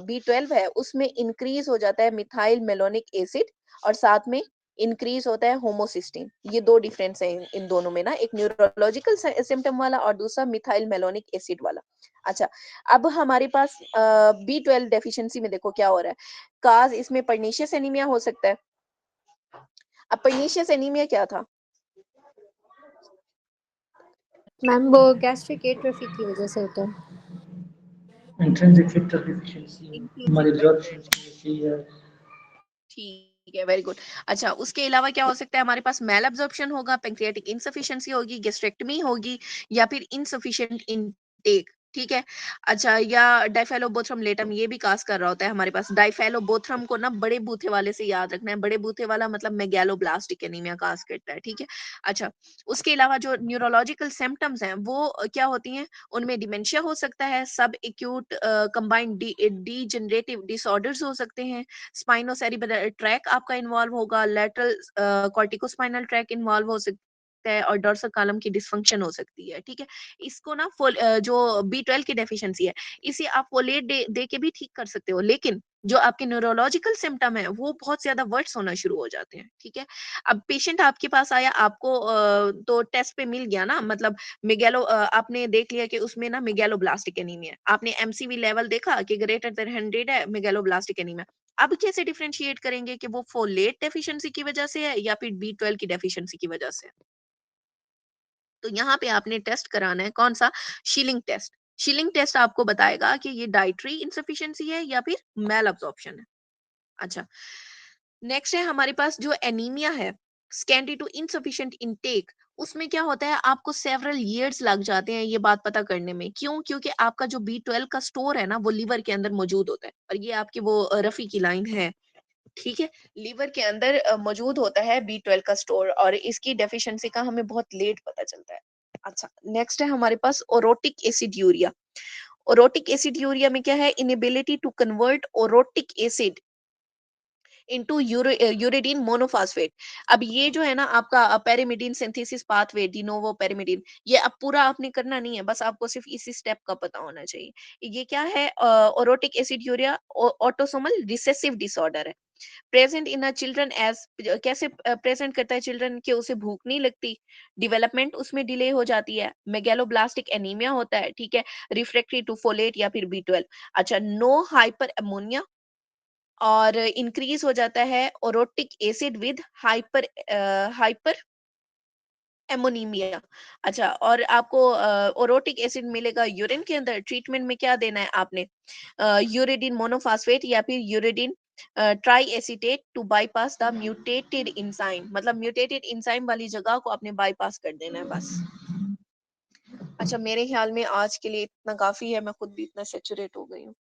B12 है उसमें इंक्रीज हो जाता है मिथाइल मेलोनिक एसिड और साथ में इंक्रीज होता है होमोसिस्टीन। ये दो डिफरेंस है इन दोनों में ना, एक न्यूरोलॉजिकल सिम्पटम वाला और दूसरा मिथाइल मेलोनिक एसिड वाला। अच्छा, अब हमारे पास B12 डेफिशिएंसी में देखो क्या हो रहा है। काज इसमें पर्नीशियस एनीमिया हो सकता है। अब पर्नीशियस एनीमिया क्या था? मैम वो गैस्ट्रिक एट्रोफी की वजह से होता है। इंट्रिंसिक फैक्टर डिफिशिएंसी, इंट्रिंसिक हमारी फैक्टर। एब्जॉर्प्शन की है। ठीक है, वेरी गुड। अच्छा, उसके अलावा क्या हो सकता है हमारे पास? मेल एब्जॉर्प्शन होगा, पैंक्रियाटिक इनसफिशिएंसी होगी, गैस्ट्रेक्टमी होगी या फिर इनसफिशिएंट इनटेक, ठीक है? अच्छा, या डाइफेलोबोथ्रम ये भी काज कर रहा होता है हमारे पास। डाइफेलोबोथ्रम को ना बड़े बूथे वाले से याद रखना है। बड़े बूथे वाला मतलब मेगालोब्लास्टिक एनीमिया काज करता है, ठीक है? अच्छा, उसके अलावा जो न्यूरोलॉजिकल सिम्पटम्स हैं वो क्या होती हैं? उनमें डिमेंशिया हो सकता है, सब एक्यूट कंबाइंड डीजनरेटिव डिसऑर्डर्स हो सकते हैं, स्पाइनोसेरिब्रल ट्रैक आपका इन्वॉल्व होगा, लेटरल कॉर्टिकोस्पाइनल ट्रैक इन्वॉल्व हो सकता है और डोर्सल कॉलम की डिसफंक्शन हो सकती है, ठीक है? इसको ना जो B12 की डेफिशिएंसी है इसे आप फोलेट दे के भी ठीक कर सकते हो, लेकिन जो आपके न्यूरोलॉजिकल सिम्टम है वो बहुत ज्यादा वर्स होना शुरू हो जाते हैं, ठीक है? अब पेशेंट आपके पास आया, आपको तो टेस्ट पे मिल गया ना, मतलब आपने देख लिया कि उसमें ना मेगालोब्लास्टिक एनीमिया है, आपने MCV लेवल देखा कि ग्रेटर देन 100 है मेगालोब्लास्टिक एनीमिया। अब कैसे डिफरेंशिएट करेंगे कि वो फोलेट डेफिशिएंसी की वजह से है या फिर B12 की डेफिशिएंसी की वजह से है? तो यहाँ पे आपने टेस्ट कराना है कौन सा? Shilling test. शीलिंग टेस्ट आपको बताएगा कि ये डाइटरी इनसफिशिएंसी है या फिर मेल अब्जॉर्प्शन है। अच्छा, नेक्स्ट है हमारे पास जो एनीमिया है, स्कैंडी टू इनसफिशिएंट इनटेक, उसमें क्या होता है, आपको सेवरल ईयर्स लग जाते हैं ये बात पता करने में। क्यों? क्योंकि आपका जो B12 का स्टोर है ना, वो लीवर के अंदर मौजूद होता है। और ये आपकी वो रफ़ी की लाइन है, ठीक है? लीवर के अंदर मौजूद होता है B12 का स्टोर, और इसकी डेफिशिएंसी का हमें बहुत लेट पता चलता है। अच्छा, नेक्स्ट है हमारे पास ओरोटिक एसिड्यूरिया। ओरोटिक एसिड्यूरिया में क्या है? Inability to convert orotic acid into uridine monophosphate. अब ये जो है ना आपका pyrimidine synthesis pathway, de novo pyrimidine, ये अब पूरा आपने करना नहीं है, बस आपको सिर्फ इसी स्टेप का पता होना चाहिए। ये क्या है? Orotic aciduria autosomal recessive disorder है, present in a children age, कैसे प्रेजेंट करता है चिल्ड्रन के? उसे भूख नहीं लगती, डेवलपमेंट उसमें डिले हो जाती है, मेगैलोब्लास्टिक एनीमिया होता है, ठीक है, रिफ्रैक्टरी टू फोलेट या फिर B12। अच्छा, नो हाइपर अमोनिया, और इंक्रीज हो जाता है ओरोटिक एसिड विद हाइपर हाइपर एमोनीमिया। अच्छा, और आपको ओरोटिक एसिड मिलेगा यूरिन के अंदर। ट्रीटमेंट में क्या देना है आपने? यूरिडिन मोनोफॉस्फेट या फिर uridine triacetate to bypass the mutated enzyme, मतलब म्यूटेटेड इंजाइम वाली जगह को आपने बाईपास कर देना है बस। अच्छा, मेरे ख्याल में आज के लिए इतना काफी है, मैं खुद भी इतना सेचुरेट हो गई हूँ।